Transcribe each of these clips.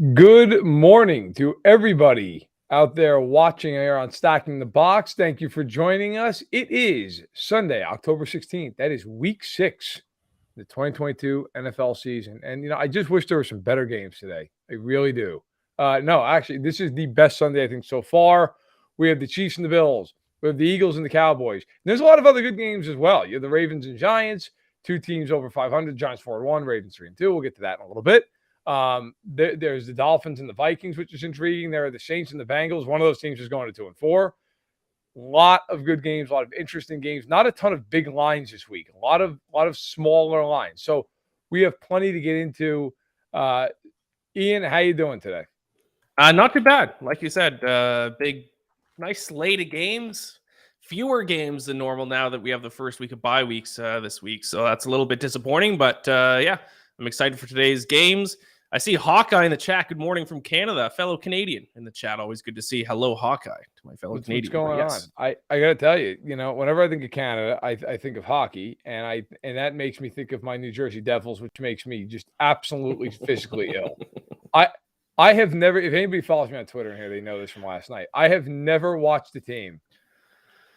Good morning to everybody out there watching here on Stacking the Box. Thank you for joining us. It is Sunday, October 16th. That is week 6, the 2022 NFL season. And, I just wish there were some better games today. I really do. No, actually, this is the best Sunday, I think, so far. We have the Chiefs and the Bills. We have the Eagles and the Cowboys. And there's a lot of other good games as well. You have the Ravens and Giants, two teams over 500, Giants 4-1, Ravens 3-2. We'll get to that in a little bit. There's the Dolphins and the Vikings, which is intriguing. There are the Saints and the Bengals. One of those teams is going to 2-4. A lot of good games, a lot of interesting games. Not a ton of big lines this week. A lot of smaller lines. So we have plenty to get into. Ian, how you doing today? Not too bad. Like you said, nice slate of games. Fewer games than normal now that we have the first week of bye weeks this week. So that's a little bit disappointing. But yeah, I'm excited for today's games. I see Hawkeye in the chat. Good morning from Canada, a fellow Canadian in the chat. Always good to see. Hello, Hawkeye, to my fellow Canadian. What's going on? I got to tell you, whenever I think of Canada, I think of hockey, and that makes me think of my New Jersey Devils, which makes me just absolutely physically ill. I have never, if anybody follows me on Twitter in here, they know this from last night. I have never watched a team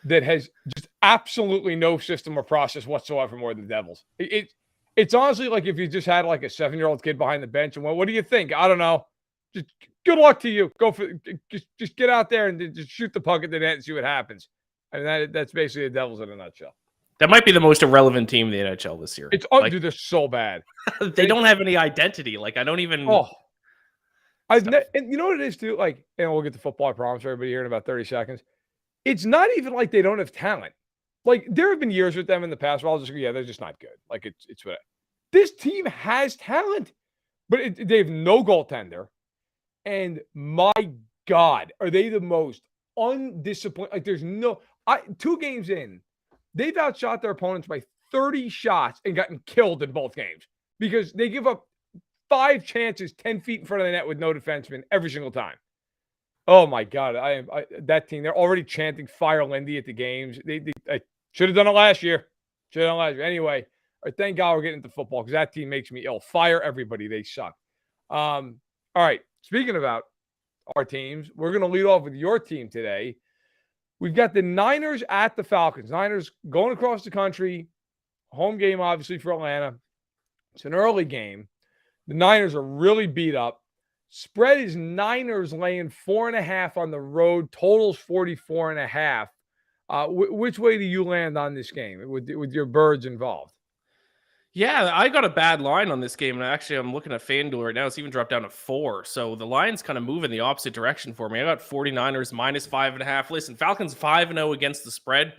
that has just absolutely no system or process whatsoever more than the Devils. It's honestly like if you just had like a 7-year-old kid behind the bench and went, "What do you think?" I don't know. Just good luck to you. Go for just get out there and just shoot the puck at the net and see what happens. I mean, that's basically the Devils in a nutshell. That might be the most irrelevant team in the NHL this year. It's dude, they're so bad. They don't have any identity. Like I don't even. Oh, and you know what it is too. Like, and we'll get to football. I promise everybody here in about 30 seconds. It's not even like they don't have talent. Like, there have been years with them in the past where I'll just go, yeah, they're just not good. Like, it's what this team has talent, but they have no goaltender. And my God, are they the most undisciplined? Like, there's no – 2 games in, they've outshot their opponents by 30 shots and gotten killed in both games because they give up 5 chances 10 feet in front of the net with no defenseman every single time. Oh, my God. That team, they're already chanting Fire Lindy at the games. I should have done it last year. Anyway, thank God we're getting into football because that team makes me ill. Fire everybody. They suck. All right. Speaking about our teams, we're going to lead off with your team today. We've got the Niners at the Falcons. Niners going across the country. Home game, obviously, for Atlanta. It's an early game. The Niners are really beat up. Spread is Niners laying 4.5 on the road. Totals 44.5. Which way do you land on this game with your birds involved? Yeah, I got a bad line on this game, and actually I'm looking at FanDuel right now. It's even dropped down to 4, so the line's kind of moving the opposite direction for me. I got 49ers minus 5.5. Listen, Falcons 5-0 against the spread.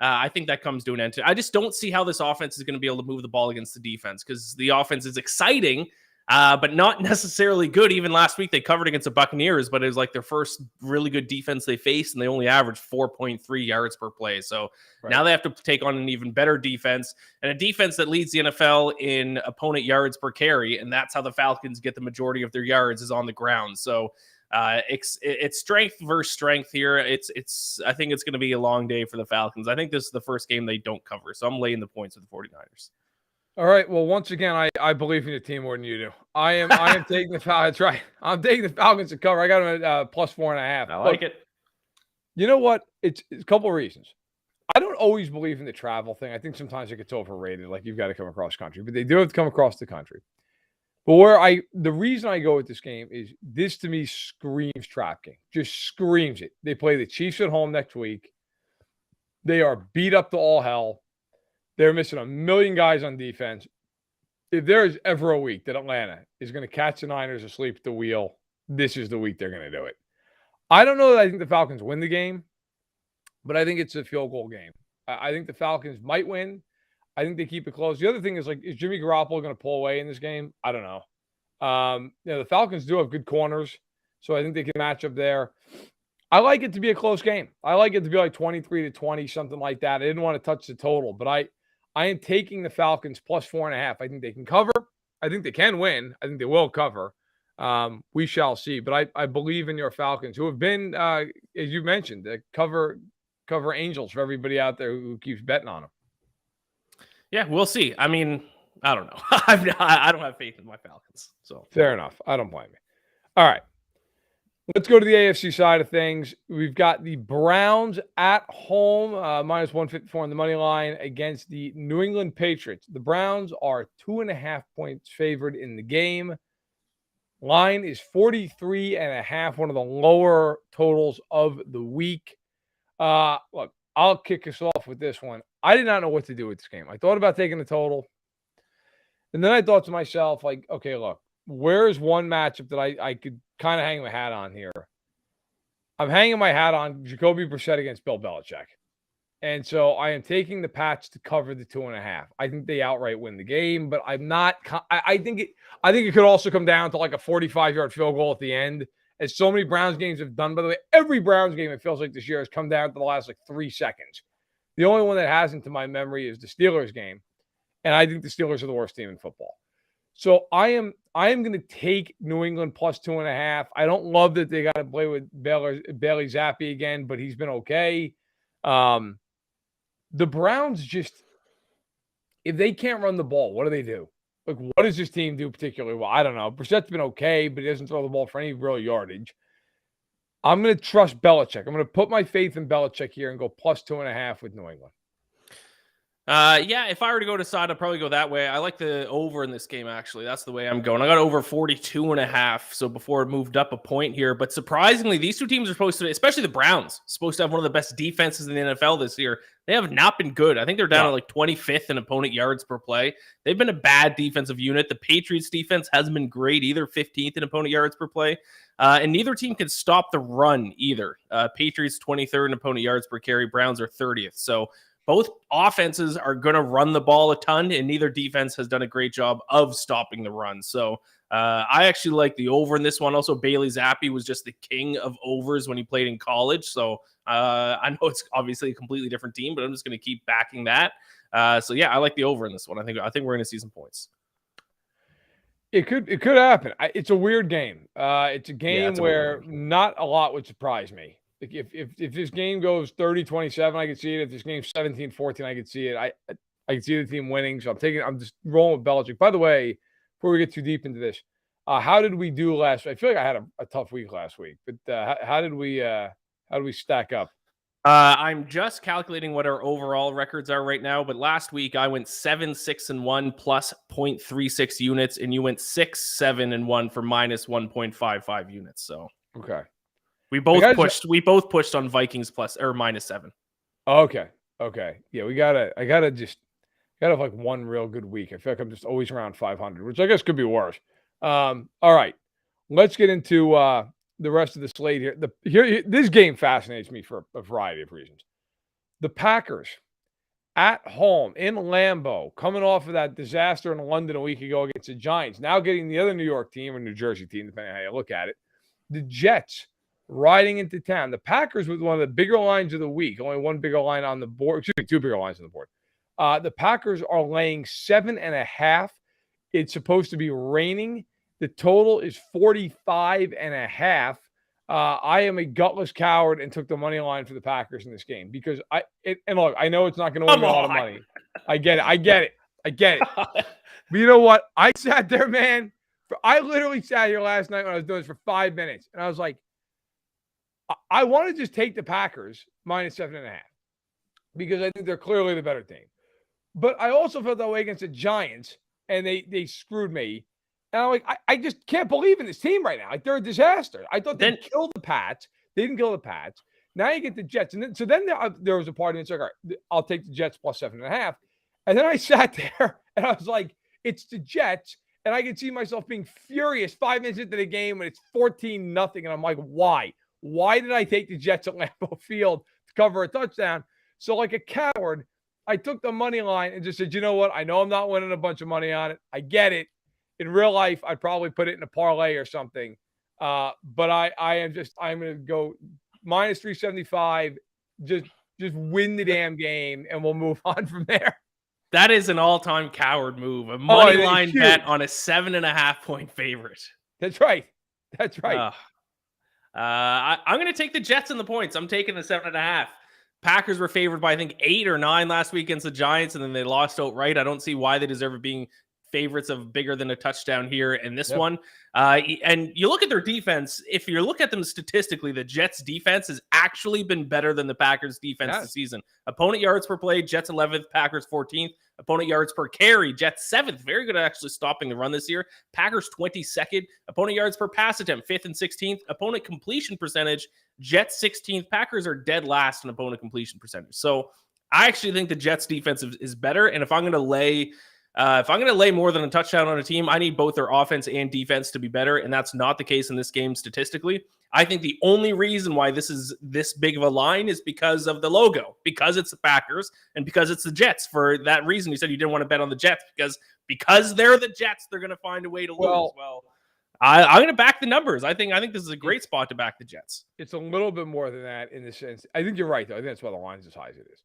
I think that comes to an end. I just don't see how this offense is going to be able to move the ball against the defense because the offense is exciting, but not necessarily good. Even last week, they covered against the Buccaneers, but it was like their first really good defense they faced, and they only averaged 4.3 yards per play. So Now they have to take on an even better defense, and a defense that leads the NFL in opponent yards per carry, and that's how the Falcons get the majority of their yards is on the ground. So it's strength versus strength here. I think it's going to be a long day for the Falcons. I think this is the first game they don't cover, so I'm laying the points with the 49ers. All right. Well, once again, I believe in the team more than you do. I am taking the Falcons. That's right. I'm taking the Falcons to cover. I got them at plus 4.5. I like it. You know what? It's a couple of reasons. I don't always believe in the travel thing. I think sometimes it gets overrated. Like you've got to come across country, but they do have to come across the country. But the reason I go with this game is this to me screams trap game. Just screams it. They play the Chiefs at home next week. They are beat up to all hell. They're missing a million guys on defense. If there is ever a week that Atlanta is going to catch the Niners asleep at the wheel, this is the week they're going to do it. I don't know that I think the Falcons win the game, but I think it's a field goal game. I think the Falcons might win. I think they keep it close. The other thing is, is Jimmy Garoppolo going to pull away in this game? I don't know. The Falcons do have good corners, so I think they can match up there. I like it to be a close game. I like it to be like 23-20, something like that. I didn't want to touch the total, but I am taking the Falcons plus 4.5. I think they can cover. I think they can win. I think they will cover. We shall see. But I believe in your Falcons, who have been, as you mentioned, cover angels for everybody out there who keeps betting on them. Yeah, we'll see. I mean, I don't know. I don't have faith in my Falcons. So fair enough. I don't blame you. All right. Let's go to the AFC side of things. We've got the Browns at home, minus 154 on the money line against the New England Patriots. The Browns are 2.5 points favored in the game. Line is 43.5, one of the lower totals of the week. Look, I'll kick us off with this one. I did not know what to do with this game. I thought about taking the total. And then I thought to myself, like, okay, look, where's one matchup that I could kind of hang my hat on here? I'm hanging my hat on Jacoby Brissett against Bill Belichick. And so I am taking the Pats to cover the 2.5. I think they outright win the game, but I'm not. I think it could also come down to like a 45-yard field goal at the end, as so many Browns games have done. By the way, every Browns game, it feels like this year, has come down to the last like 3 seconds. The only one that hasn't, to my memory, is the Steelers game, and I think the Steelers are the worst team in football. So I am going to take New England plus 2.5. I don't love that they got to play with Bailey Zappi again, but he's been okay. The Browns just, if they can't run the ball, what do? Like, what does this team do particularly well? I don't know. Brissett's been okay, but he doesn't throw the ball for any real yardage. I'm going to trust Belichick. I'm going to put my faith in Belichick here and go plus 2.5 with New England. Yeah, if I were to go to side, I'd probably go that way. I like the over in this game, actually. That's the way I'm going. I got over 42.5, so before it moved up a point here. But surprisingly, these two teams are supposed to, especially the Browns, supposed to have one of the best defenses in the NFL this year. They have not been good. I think they're down at like 25th in opponent yards per play. They've been a bad defensive unit. The Patriots defense hasn't been great either, 15th in opponent yards per play. And neither team can stop the run either. Patriots 23rd in opponent yards per carry. Browns are 30th. So both offenses are going to run the ball a ton, and neither defense has done a great job of stopping the run. So I actually like the over in this one. Also, Bailey Zappi was just the king of overs when he played in college. So I know it's obviously a completely different team, but I'm just going to keep backing that. So yeah, I like the over in this one. I think we're going to see some points. It could happen. It's a weird game. It's a game where not a lot would surprise me. Like if this game goes 30-27, I could see it. If this game's 17-14, I could see it. I can see the team winning. So I'm just rolling with Belichick. By the way, before we get too deep into this, how did we do last week? I feel like I had a tough week last week, but how did we stack up? I'm just calculating what our overall records are right now, but last week I went 7-6-1 plus 0.36 units, and you went 6-7-1 for minus 1.55 units. So okay. We both pushed on Vikings plus or minus 7. Okay. Yeah, I gotta have like one real good week. I feel like I'm just always around 500, which I guess could be worse. All right, let's get into the rest of the slate here. This game fascinates me for a variety of reasons. The Packers at home in Lambeau, coming off of that disaster in London a week ago against the Giants, now getting the other New York team or New Jersey team, depending on how you look at it, the Jets riding into town. The Packers with one of the bigger lines of the week. Only one bigger line on the board. Excuse me, 2 bigger lines on the board. The Packers are laying 7.5. It's supposed to be raining. The total is 45.5. I am a gutless coward and took the money line for the Packers in this game because and look, I know it's not going to win me a lot of money. I get it. But you know what? I sat there, man. I literally sat here last night when I was doing this for 5 minutes, and I was like, I want to just take the Packers minus 7.5 because I think they're clearly the better team. But I also felt that way against the Giants, and they screwed me. And I'm like, I just can't believe in this team right now. Like, they're a disaster. I thought they'd kill the Pats. They didn't kill the Pats. Now you get the Jets. And then there was a part of me that's like, all right, I'll take the Jets plus 7.5. And then I sat there, and I was like, it's the Jets. And I could see myself being furious 5 minutes into the game when it's 14-0. And I'm like, why? Why did I take the Jets at Lambeau Field to cover a touchdown? So like a coward, I took the money line and just said, you know what? I know I'm not winning a bunch of money on it. I get it. In real life, I'd probably put it in a parlay or something. But I'm going to go minus 375. Just win the damn game, and we'll move on from there. That is an all-time coward move. A money line bet on a 7.5 point favorite. That's right. I'm going to take the Jets in the points. I'm taking the 7.5. Packers were favored by, I think, 8 or 9 last week against the Giants, and then they lost outright. I don't see why they deserve it being favorites of bigger than a touchdown here in this one. And you look at their defense. If you look at them statistically, the Jets defense has actually been better than the Packers defense this season. Opponent yards per play, Jets 11th, Packers 14th. Opponent yards per carry, Jets 7th. Very good at actually stopping the run this year. Packers 22nd. Opponent yards per pass attempt, 5th and 16th. Opponent completion percentage, Jets 16th. Packers are dead last in opponent completion percentage. So I actually think the Jets defense is better. And if I'm going to lay more than a touchdown on a team, I need both their offense and defense to be better. And that's not the case in this game statistically. I think the only reason why this is this big of a line is because of the logo, because it's the Packers and because it's the Jets. For that reason, you said you didn't want to bet on the Jets because they're the Jets, they're going to find a way to lose. Well, I'm going to back the numbers. I think this is a great spot to back the Jets. It's a little bit more than that in the sense. I think you're right, though. I think that's why the line's as high as it is.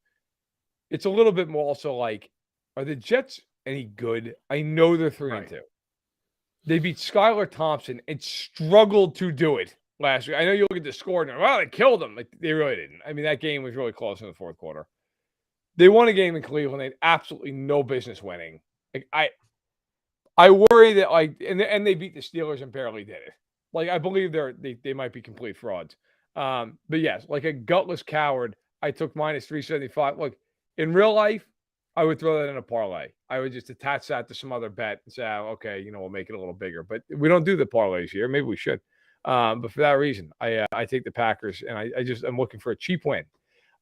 It's a little bit more also like, are the Jets any good? I know they're 3-2. They beat Skylar Thompson and struggled to do it last week. I know you look at the score and they killed them. Like, they really didn't. I mean, that game was really close in the fourth quarter. They won a game in Cleveland. They had absolutely no business winning. Like, I worry that and they beat the Steelers and barely did it. Like, I believe they might be complete frauds. But yes, like a gutless coward, I took minus 375. Look, in real life, I would throw that in a parlay. I would just attach that to some other bet and say, okay, we'll make it a little bigger. But we don't do the parlays here. Maybe we should. But for that reason, I take the Packers, and I'm looking for a cheap win.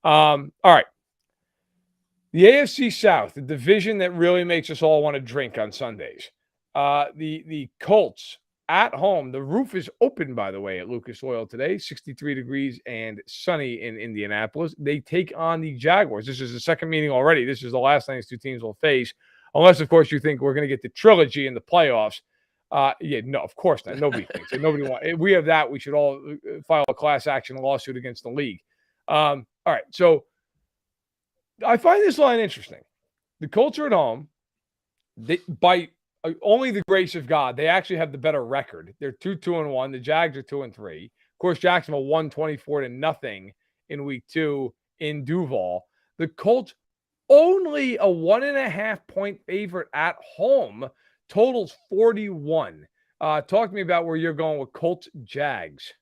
All right. The AFC South, the division that really makes us all want to drink on Sundays. The Colts at home. The roof is open, by the way, at Lucas Oil today. 63 degrees and sunny in Indianapolis. They take on the Jaguars. This is the second meeting already. This is the last time these two teams will face. Unless, of course, you think we're going to get the trilogy in the playoffs. No, of course not. Nobody thinks it. Nobody wants. If we have that, we should all file a class action lawsuit against the league. All right. So I find this line interesting. The Colts are at home. By only the grace of God, they actually have the better record. They're 2-1. The Jags are 2-3. Of course, Jacksonville won 24-0 in week 2 in Duval. The Colts only a 1.5-point favorite at home. Totals 41. Talk to me about where you're going with Colts Jags.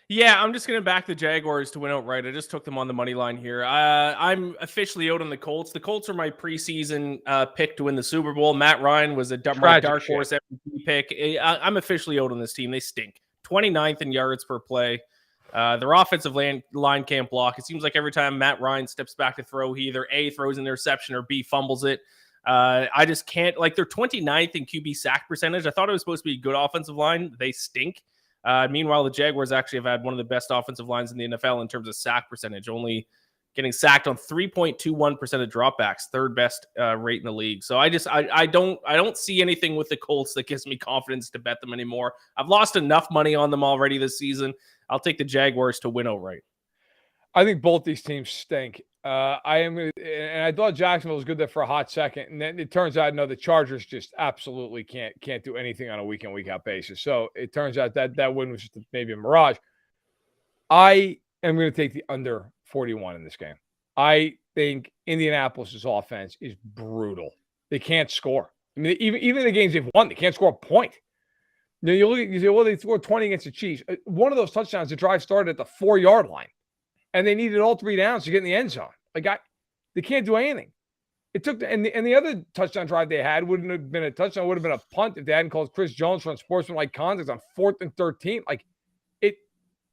Yeah, I'm just going to back the Jaguars to win outright. I just took them on the money line here. I'm officially out on the Colts. The Colts are my preseason pick to win the Super Bowl. Matt Ryan was a dark horse MVP pick. I'm officially out on this team. They stink. 29th in yards per play. Their offensive line can't block. It seems like every time Matt Ryan steps back to throw, he either A, throws an interception, or B, fumbles it. I just can't. Like, they're 29th in QB sack percentage. I thought it was supposed to be a good offensive line. They stink. Meanwhile, the Jaguars actually have had one of the best offensive lines in the NFL in terms of sack percentage, only getting sacked on 3.21% of dropbacks, third best rate in the league. So I don't see anything with the Colts that gives me confidence to bet them anymore. I've lost enough money on them already this season. I'll take the Jaguars to win outright. I think both these teams stink. I thought Jacksonville was good there for a hot second, and then it turns out no, the Chargers just absolutely can't do anything on a week in, week out basis. So it turns out that win was just maybe a mirage. I am going to take the under 41 in this game. I think Indianapolis's offense is brutal. They can't score. I mean, even the games they've won, they can't score a point. You look at, you say, well, they scored 20 against the Chiefs. One of those touchdowns, the drive started at the 4-yard line. And they needed all 3 downs to get in the end zone. They can't do anything. It took and the other touchdown drive they had wouldn't have been a touchdown, would have been a punt if they hadn't called Chris Jones for unsportsmanlike conduct on 4th and 13. It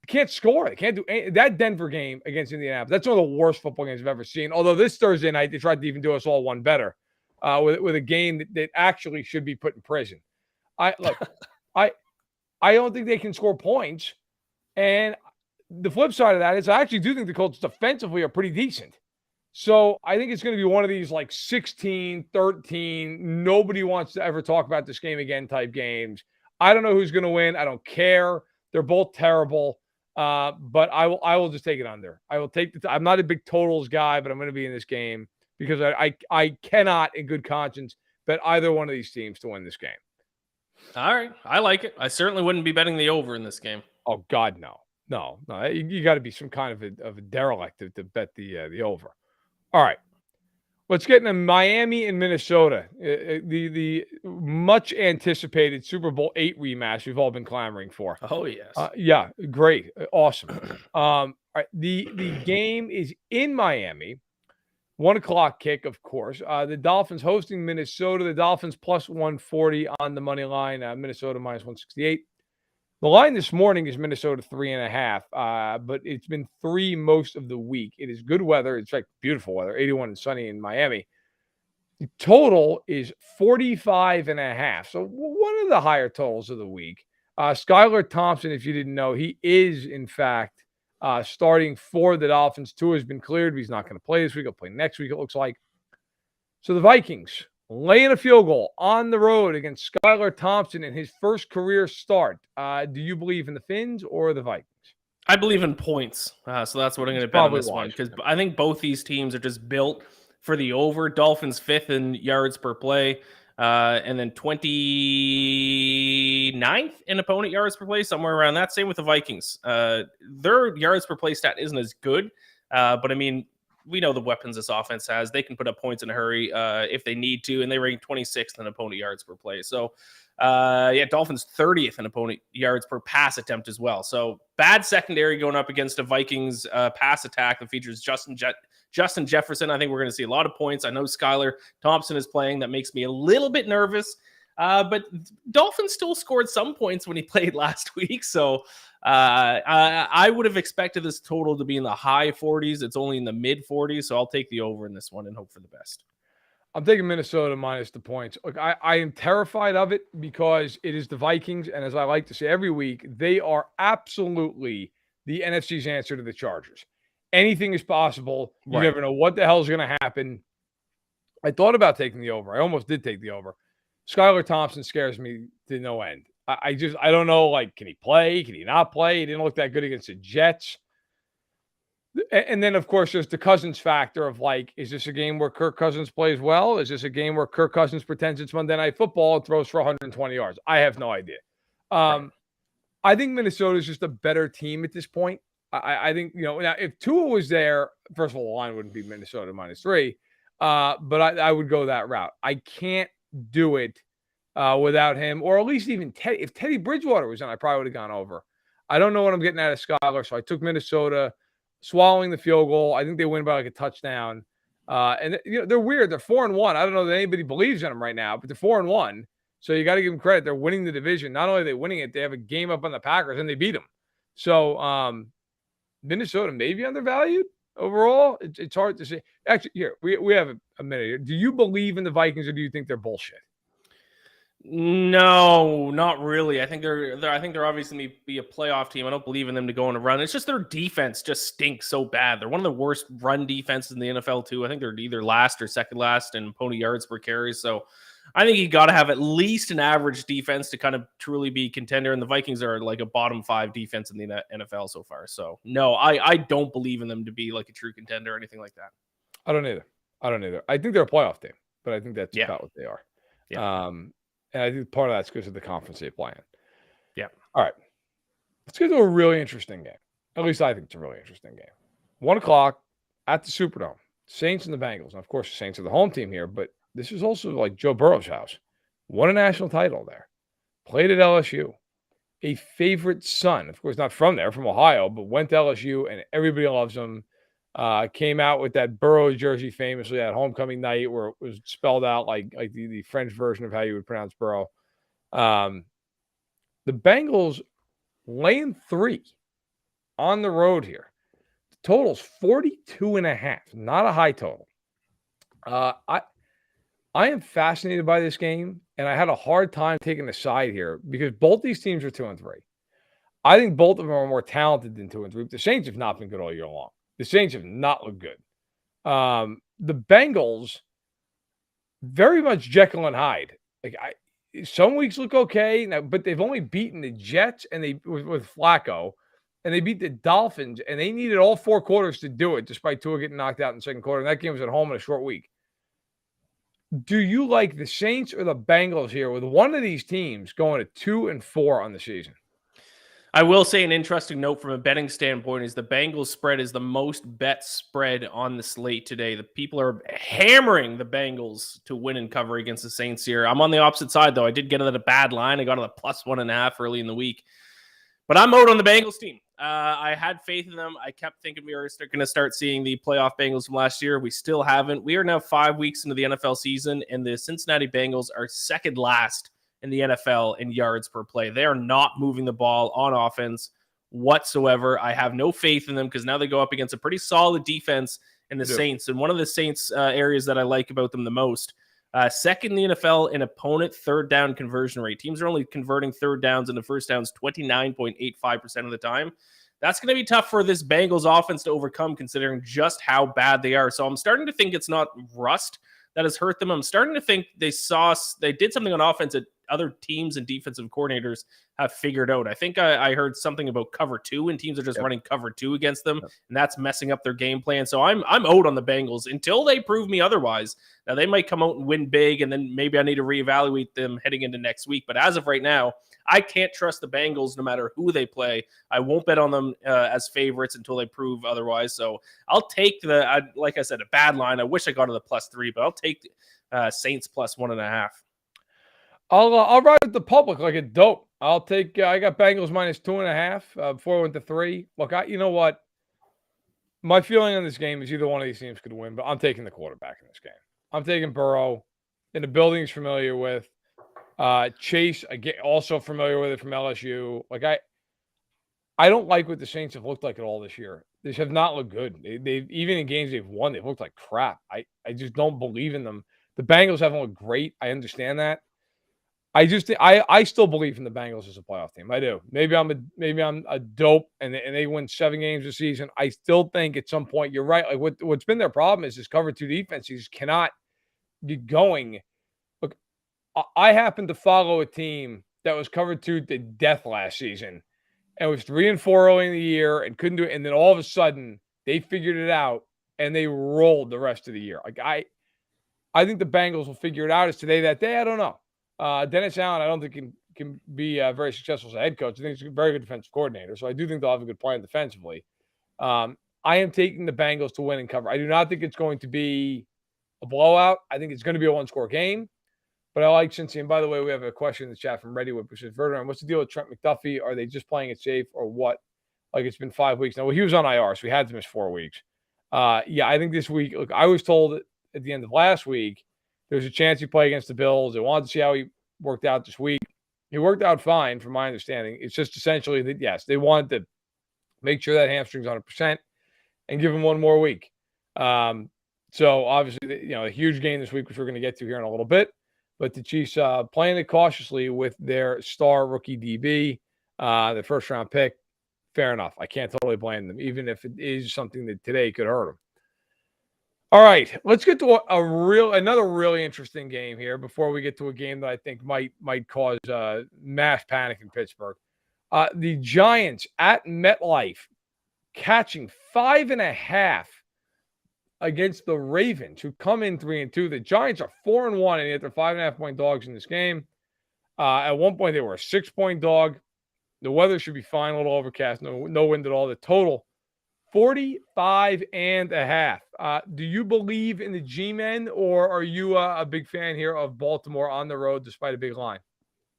can't score. They can't do anything. That Denver game against Indianapolis. That's one of the worst football games I've ever seen. Although this Thursday night they tried to even do us all one better with a game that actually should be put in prison. I don't think they can score points, and the flip side of that is I actually do think the Colts defensively are pretty decent. So I think it's going to be one of these 16-13, nobody wants to ever talk about this game again type games. I don't know who's going to win. I don't care. They're both terrible. But I will just take it under. I will take I'm not a big totals guy, but I'm going to be in this game because I cannot in good conscience bet either one of these teams to win this game. All right. I like it. I certainly wouldn't be betting the over in this game. Oh God, no. No, you got to be some kind of a derelict to bet the over. All right. Let's get into Miami and Minnesota. The much anticipated Super Bowl 8 rematch we've all been clamoring for. Oh, yes. Yeah, great. Awesome. All right, the game is in Miami. 1:00 kick, of course. The Dolphins hosting Minnesota. The Dolphins plus 140 on the money line. Minnesota minus 168. The line this morning is Minnesota 3.5, but it's been 3 most of the week. It is good weather. It's like beautiful weather, 81 and sunny in Miami. The total is 45.5. So one of the higher totals of the week. Skylar Thompson, if you didn't know, he is in fact starting for the Dolphins. Tua has been cleared. He's not going to play this week. He'll play next week, it looks like. So the Vikings laying a field goal on the road against Skylar Thompson in his first career start. Do you believe in the Fins or the Vikings? I believe in points. So that's what I'm going to bet on this one, because I think both these teams are just built for the over. Dolphins 5th in yards per play, and then 29th in opponent yards per play, somewhere around that. Same with the Vikings. Their yards per play stat isn't as good, but I mean, we know the weapons this offense has. They can put up points in a hurry if they need to, and they rank 26th in opponent yards per play. So, Dolphins 30th in opponent yards per pass attempt as well. So bad secondary going up against a Vikings pass attack that features Justin Jefferson. I think we're going to see a lot of points. I know Skylar Thompson is playing. That makes me a little bit nervous. But Dolphins still scored some points when he played last week. So I would have expected this total to be in the high 40s. It's only in the mid 40s. So I'll take the over in this one and hope for the best. I'm taking Minnesota minus the points. Look, I am terrified of it because it is the Vikings. And as I like to say every week, they are absolutely the NFC's answer to the Chargers. Anything is possible. You never know what the hell is going to happen. I thought about taking the over. I almost did take the over. Skylar Thompson scares me to no end. I don't know, like, can he play? Can he not play? He didn't look that good against the Jets. And then, of course, there's the Cousins factor of, like, is this a game where Kirk Cousins plays well? Is this a game where Kirk Cousins pretends it's Monday Night Football and throws for 120 yards? I have no idea. I think Minnesota is just a better team at this point. I think, now if Tua was there, first of all, the line wouldn't be Minnesota minus 3. But I would go that route. I can't do it without him, or at least even Teddy. If Teddy Bridgewater was in, I probably would have gone over. I don't know what I'm getting out of Skylar, so I took Minnesota, swallowing the field goal. I think they win by like a touchdown. And they're weird. They're 4-1. I don't know that anybody believes in them right now, but they're 4-1. So you got to give them credit. They're winning the division. Not only are they winning it, they have a game up on the Packers, and they beat them. So Minnesota may be undervalued. Overall, it's hard to say. Actually, here, we have a minute here. Do you believe in the Vikings, or do you think they're bullshit? No, not really. I think they're obviously be a playoff team. I don't believe in them to go on a run. It's just their defense just stinks so bad. They're one of the worst run defenses in the NFL too. I think they're either last or second last in opponent yards per carry. So I think you got to have at least an average defense to kind of truly be contender. And the Vikings are like a bottom 5 defense in the NFL so far. So no, I don't believe in them to be like a true contender or anything like that. I don't either. I think they're a playoff team, but I think that's about what they are. Yeah. And I think part of that's because of the conference they play in. Yeah. All right. Let's get to a really interesting game. At least I think it's a really interesting game. 1:00 at the Superdome. Saints and the Bengals. And of course, the Saints are the home team here, but this is also like Joe Burrow's house. Won a national title there. Played at LSU. A favorite son. Of course, not from there, from Ohio, but went to LSU, and everybody loves him. Came out with that Burrow jersey famously at homecoming night, where it was spelled out like the French version of how you would pronounce Burrow. The Bengals laying 3 on the road here. The total's 42.5. Not a high total. I am fascinated by this game, and I had a hard time taking a side here because both these teams are 2-3. I think both of them are more talented than 2-3. But the Saints have not been good all year long. The Saints have not looked good. The Bengals, very much Jekyll and Hyde. Like some weeks look okay, now, but they've only beaten the Jets and with Flacco, and they beat the Dolphins, and they needed all 4 quarters to do it, despite Tua getting knocked out in the second quarter. And that game was at home in a short week. Do you like the Saints or the Bengals here, with one of these teams going to 2-4 on the season? I will say an interesting note from a betting standpoint is the Bengals spread is the most bet spread on the slate today. The people are hammering the Bengals to win and cover against the Saints here. I'm on the opposite side, though. I did get it at a bad line. I got it at +1.5 early in the week. But I'm out on the Bengals team. I had faith in them. I kept thinking we were going to start seeing the playoff Bengals from last year. We still haven't. We are now 5 weeks into the NFL season, and the Cincinnati Bengals are second last in the NFL in yards per play. They are not moving the ball on offense whatsoever. I have no faith in them because now they go up against a pretty solid defense in the Saints. And one of the Saints areas that I like about them the most, second in the NFL in opponent third down conversion rate. Teams are only converting third downs into first downs 29.85% of the time. That's going to be tough for this Bengals offense to overcome considering just how bad they are. So I'm starting to think it's not rust that has hurt them. I'm starting to think they did something on offense that other teams and defensive coordinators have figured out. I think I heard something about cover 2 and teams are just running cover 2 against them, and that's messing up their game plan. So I'm out on the Bengals until they prove me otherwise. Now they might come out and win big, and then maybe I need to reevaluate them heading into next week. But as of right now, I can't trust the Bengals no matter who they play. I won't bet on them as favorites until they prove otherwise. So I'll take like I said, a bad line. I wish I got to the +3, but I'll take Saints +1.5. I'll ride with the public like a dope. I'll take. I got Bengals -2.5 before I went to 3. Look, you know what? My feeling on this game is either one of these teams could win, but I'm taking the quarterback in this game. I'm taking Burrow in the building he's familiar with. Chase, again, also familiar with it from LSU. Like I don't like what the Saints have looked like at all this year. They have not looked good. They've even in games they've won, they've looked like crap. I just don't believe in them. The Bengals haven't looked great. I understand that. I still believe in the Bengals as a playoff team. I do. Maybe I'm a dope and they win 7 games this season. I still think at some point you're right. Like what's been their problem is this cover 2 defense. You just cannot get going. Look, I happen to follow a team that was covered 2 to death last season and was 3-4 early in the year and couldn't do it. And then all of a sudden they figured it out and they rolled the rest of the year. Like I think the Bengals will figure it out. Is today that day? I don't know. Dennis Allen, I don't think can be very successful as a head coach. I think he's a very good defensive coordinator. So I do think they'll have a good plan defensively. I am taking the Bengals to win and cover. I do not think it's going to be a blowout. I think it's going to be a 1-score game. But I like Cincy. And by the way, we have a question in the chat from Reddywood, which is Verderame. What's the deal with Trent McDuffie? Are they just playing it safe or what? Like it's been 5 weeks now. Well, he was on IR, so he had to miss 4 weeks. Yeah, I think this week. Look, I was told at the end of last week there's a chance he play against the Bills. They wanted to see how he worked out this week. He worked out fine, from my understanding. It's just essentially that, yes, they wanted to make sure that hamstring's 100% and give him 1 more week. So, obviously, a huge game this week, which we're going to get to here in a little bit. But the Chiefs playing it cautiously with their star rookie DB, the first-round pick. Fair enough. I can't totally blame them, even if it is something that today could hurt them. All right, let's get to another really interesting game here before we get to a game that I think might cause mass panic in Pittsburgh. The Giants at MetLife catching 5.5 against the Ravens, who come in 3-2. The Giants are 4-1, and yet they're 5.5-point dogs in this game. At one point, they were a 6-point dog. The weather should be fine, a little overcast, no wind at all. The total 45.5. Do you believe in the G-men, or are you a big fan here of Baltimore on the road despite a big line?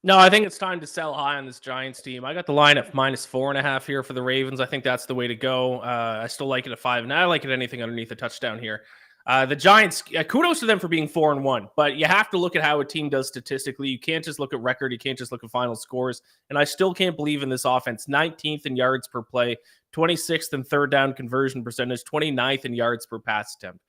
No, I think it's time to sell high on this Giants team. I got the line at -4.5 here for the Ravens. I think that's the way to go. I still like it at 5, and I like it anything underneath a touchdown here. The Giants, kudos to them for being 4-1, but you have to look at how a team does statistically. You can't just look at record. You can't just look at final scores. And I still can't believe in this offense. 19th in yards per play, 26th in third down conversion percentage, 29th in yards per pass attempt.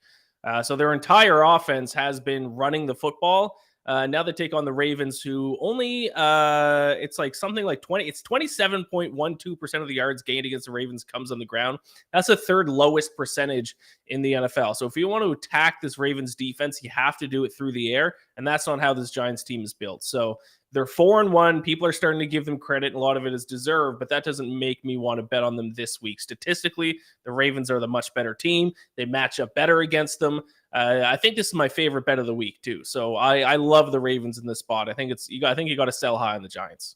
So their entire offense has been running the football. Now they take on the Ravens, who only it's like something like 27.12% of the yards gained against the Ravens comes on the ground. That's the 3rd lowest percentage in the NFL. So if you want to attack this Ravens defense, you have to do it through the air, and that's not how this Giants team is built. So they're 4-1. People are starting to give them credit, and a lot of it is deserved, but that doesn't make me want to bet on them this week. Statistically, the Ravens are the much better team. They match up better against them. I think this is my favorite bet of the week too. So I love the Ravens in this spot. I think you got to sell high on the Giants.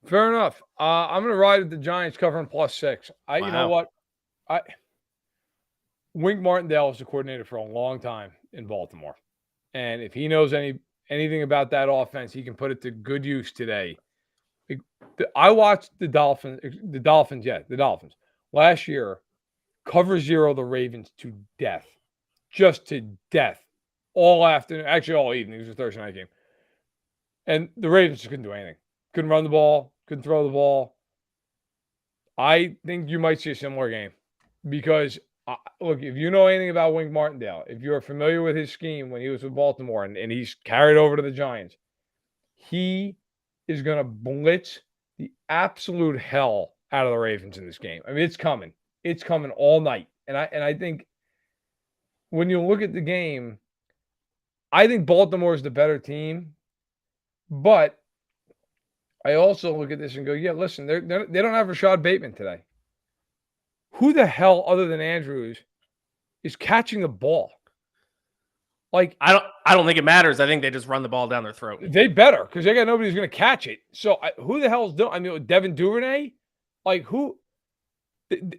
Fair enough. I'm going to ride with the Giants covering +6. You know Wow. what? Wink Martindale was the coordinator for a long time in Baltimore. And if he knows anything about that offense, he can put it to good use today. I watched the Dolphins last year cover 0 the Ravens to death, just to death, all afternoon, actually all evening. It was a Thursday night game. And the Ravens just couldn't do anything. Couldn't run the ball, couldn't throw the ball. I think you might see a similar game because, look, if you know anything about Wink Martindale, if you're familiar with his scheme when he was with Baltimore and he's carried over to the Giants, he is going to blitz the absolute hell out of the Ravens in this game. I mean, it's coming. It's coming all night. And I think when you look at the game, I think Baltimore is the better team. But I also look at this and go, yeah, listen, they don't have Rashad Bateman today. Who the hell other than Andrews is catching the ball? Like, I don't think it matters. I think they just run the ball down their throat. They better, because they got nobody who's going to catch it. So who the hell is doing? I mean, Devin Duvernay, like who?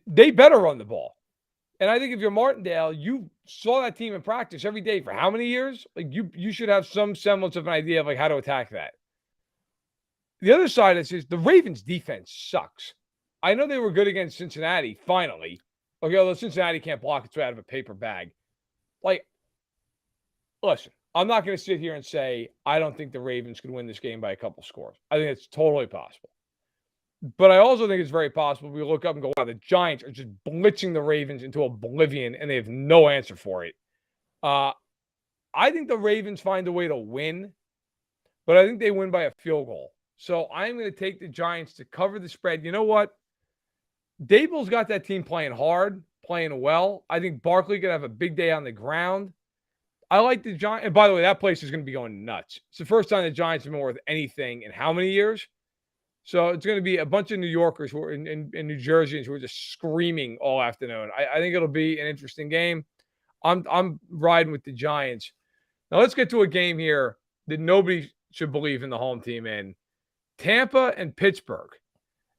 They better run the ball. And I think if you're Martindale, you saw that team in practice every day for how many years? Like you should have some semblance of an idea of like how to attack that. The other side is the Ravens defense sucks. I know they were good against Cincinnati, finally. Okay, although Cincinnati can't block its way out of a paper bag. Like, listen, I'm not going to sit here and say I don't think the Ravens could win this game by a couple scores. I think it's totally possible. But I also think it's very possible we look up and go, wow, the Giants are just blitzing the Ravens into oblivion, and they have no answer for it. I think the Ravens find a way to win, but I think they win by a field goal. So I'm going to take the Giants to cover the spread. You know what? Dable's got that team playing hard, playing well. I think Barkley could have a big day on the ground. I like the Giants. And by the way, that place is going to be going nuts. It's the first time the Giants have been worth anything in how many years? So it's going to be a bunch of New Yorkers who are in New Jerseyans who are just screaming all afternoon. I think it'll be an interesting game. I'm riding with the Giants. Now let's get to a game here that nobody should believe in the home team in. Tampa and Pittsburgh.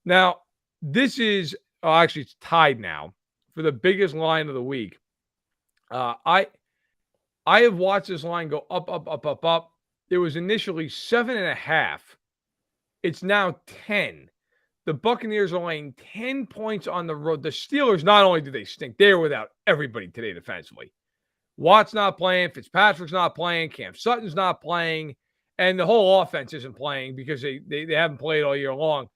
Now, this is actually it's tied now for the biggest line of the week. I have watched this line go up, up, up, up, up. It was initially 7.5. It's now 10. The Buccaneers are laying 10 points on the road. The Steelers, not only do they stink, they're without everybody today defensively. Watt's not playing. Fitzpatrick's not playing. Cam Sutton's not playing. And the whole offense isn't playing because they haven't played all year long.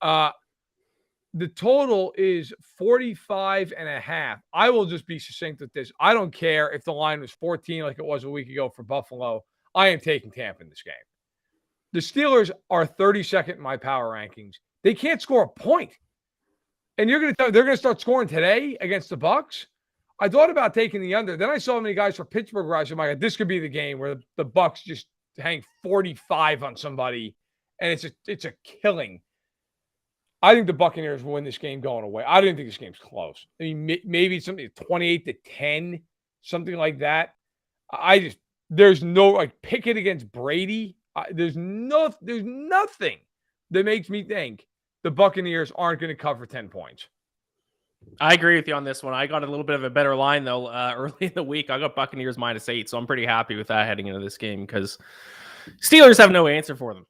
The total is 45.5. I will just be succinct with this. I don't care if the line was 14 like it was a week ago for Buffalo. I am taking Tampa in this game. The Steelers are 32nd in my power rankings. They can't score a point. And you're going to tell me they're going to start scoring today against the Bucs? I thought about taking the under. Then I saw many guys for Pittsburgh rise. I'm like, this could be the game where the Bucs just hang 45 on somebody, and it's a killing. I think the Buccaneers will win this game going away. I don't think this game's close. I mean, maybe something 28-10, something like that. There's no like pick it against Brady. There's nothing that makes me think the Buccaneers aren't going to cover 10 points. I agree with you on this one. I got a little bit of a better line, though, early in the week. I got Buccaneers -8, so I'm pretty happy with that heading into this game because Steelers have no answer for them.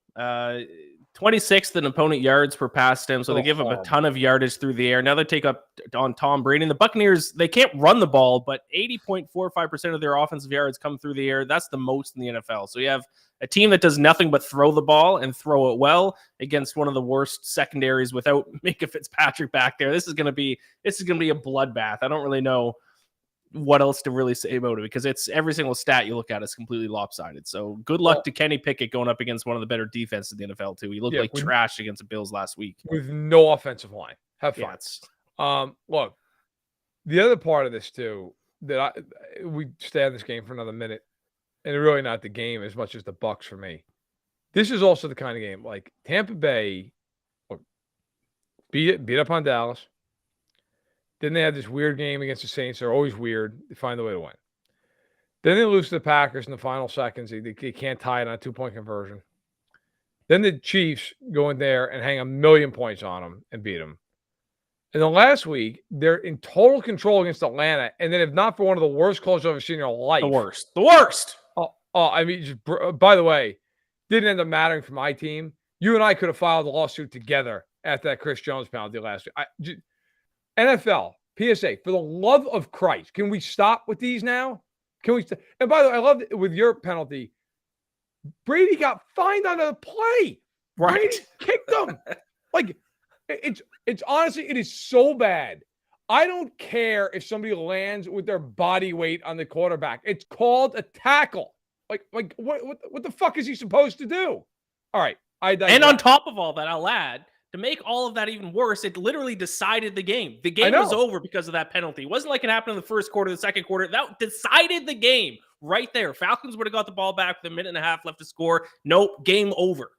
26th in opponent yards per pass attempt, so they give up a ton of yardage through the air. Now they take up on Tom Brady. And the Buccaneers, they can't run the ball, but 80.45% of their offensive yards come through the air. That's the most in the NFL. So you have a team that does nothing but throw the ball and throw it well against one of the worst secondaries without Minka Fitzpatrick back there. This is going to be a bloodbath. I don't really know what else to really say about it because it's every single stat you look at is completely lopsided. So good luck to Kenny Pickett going up against one of the better defenses in the NFL too. He looked like trash against the Bills last week with no offensive line. Have fun. Look, the other part of this too that we stay on this game for another minute, and really not the game as much as the Bucs for me. This is also the kind of game like Tampa Bay beat up on Dallas. Then they had this weird game against the Saints. They're always weird. They find a way to win. Then they lose to the Packers in the final seconds. They can't tie it on a 2-point conversion. Then the Chiefs go in there and hang 1,000,000 points on them and beat them. And then last week, they're in total control against Atlanta. And then if not for one of the worst calls you've ever seen in your life. The worst. The worst. I mean, by the way, didn't end up mattering for my team. You and I could have filed a lawsuit together after that Chris Jones penalty last week. NFL, PSA, for the love of Christ, can we stop with these now? Can we? And by the way, I love it with your penalty. Brady got fined on a play. Right. Brady kicked him. Like, it's honestly, it is so bad. I don't care if somebody lands with their body weight on the quarterback. It's called a tackle. Like what the fuck is he supposed to do? All right. And on top of all that, I'll add, to make all of that even worse, it literally decided the game. The game was over because of that penalty. It wasn't like it happened in the first quarter, the second quarter. That decided the game right there. Falcons would have got the ball back with 1.5 minutes left to score. Nope, game over.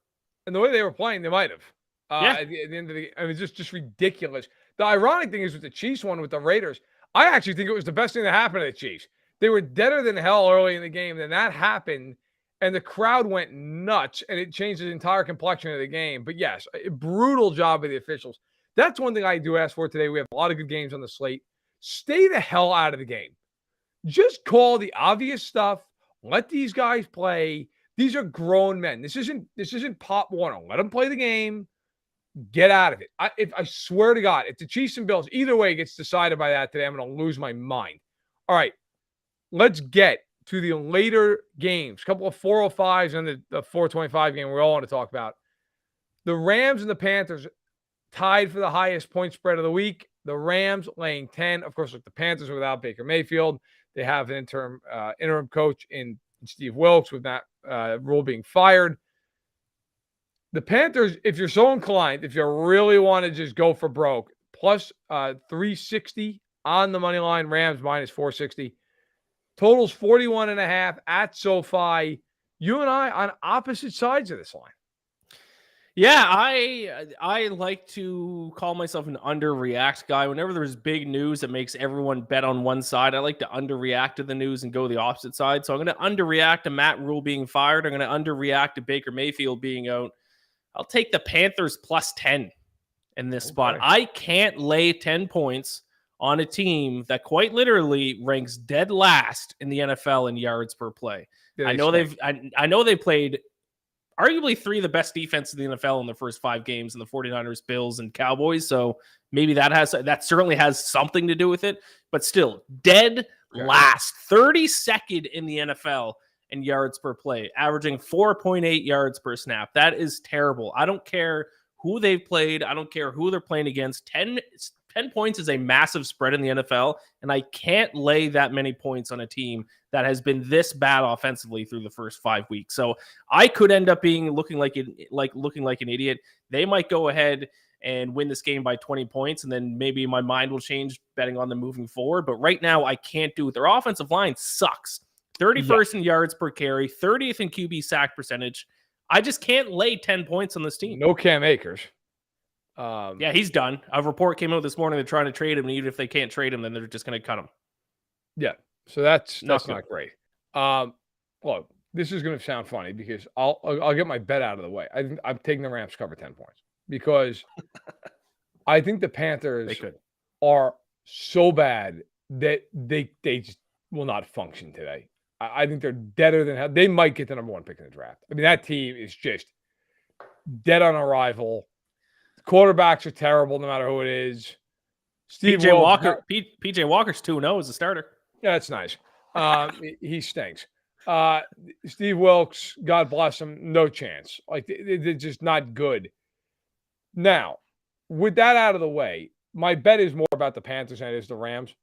And the way they were playing, they might have. Yeah. At the end of the game, I mean, just ridiculous. The ironic thing is with the Chiefs one with the Raiders, I actually think it was the best thing that happened to the Chiefs. They were deader than hell early in the game. Then that happened, and the crowd went nuts, and it changed the entire complexion of the game. But yes, a brutal job by the officials. That's one thing I do ask for today. We have a lot of good games on the slate. Stay the hell out of the game. Just call the obvious stuff. Let these guys play. These are grown men. This isn't Pop Warner. Let them play the game. Get out of it. I swear to God, if the Chiefs and Bills, either way gets decided by that today, I'm going to lose my mind. All right, let's get to the later games. A couple of 405s and the 425 game we all want to talk about. The Rams and the Panthers tied for the highest point spread of the week. The Rams laying 10. Of course, look, the Panthers are without Baker Mayfield. They have an interim coach in Steve Wilks with that Rhule being fired. The Panthers, if you're so inclined, if you really want to just go for broke, plus 360 on the money line, Rams minus 460. Totals 41.5 at SoFi. You and I on opposite sides of this line. Yeah, I like to call myself an underreact guy. Whenever there's big news that makes everyone bet on one side, I like to underreact to the news and go the opposite side. So I'm going to underreact to Matt Rhule being fired. I'm going to underreact to Baker Mayfield being out. I'll take the Panthers plus 10 in this spot. I can't lay 10 points on a team that quite literally ranks dead last in the NFL in yards per play. I know they've played arguably 3 of the best defenses in the NFL in the first 5 games in the 49ers, Bills, and Cowboys. So maybe that certainly has something to do with it. But still, dead last, 32nd in the NFL in yards per play, averaging 4.8 yards per snap. That is terrible. I don't care who they've played. I don't care who they're playing against. 10 points is a massive spread in the NFL, and I can't lay that many points on a team that has been this bad offensively through the first 5 weeks. So I could end up looking like an idiot. They might go ahead and win this game by 20 points, and then maybe my mind will change betting on them moving forward. But right now, I can't do it. Their offensive line sucks. 31st in yards per carry, 30th in QB sack percentage. I just can't lay 10 points on this team. No Cam Akers. Yeah, he's done. A report came out this morning. They're trying to trade him, and even if they can't trade him, then they're just going to cut him. Yeah, so that's not great. Look, this is going to sound funny because I'll get my bet out of the way. I'm taking the Rams to cover 10 points because I think the Panthers are so bad that they just will not function today. I think they're deader than hell. They might get the number 1 pick in the draft. I mean, that team is just dead on arrival. Quarterbacks are terrible no matter who it is. PJ Walker's 2-0 as a starter. Yeah, that's nice. He stinks. Steve Wilks, God bless him, no chance. Like, they're just not good. Now, with that out of the way, my bet is more about the Panthers than it is the Rams.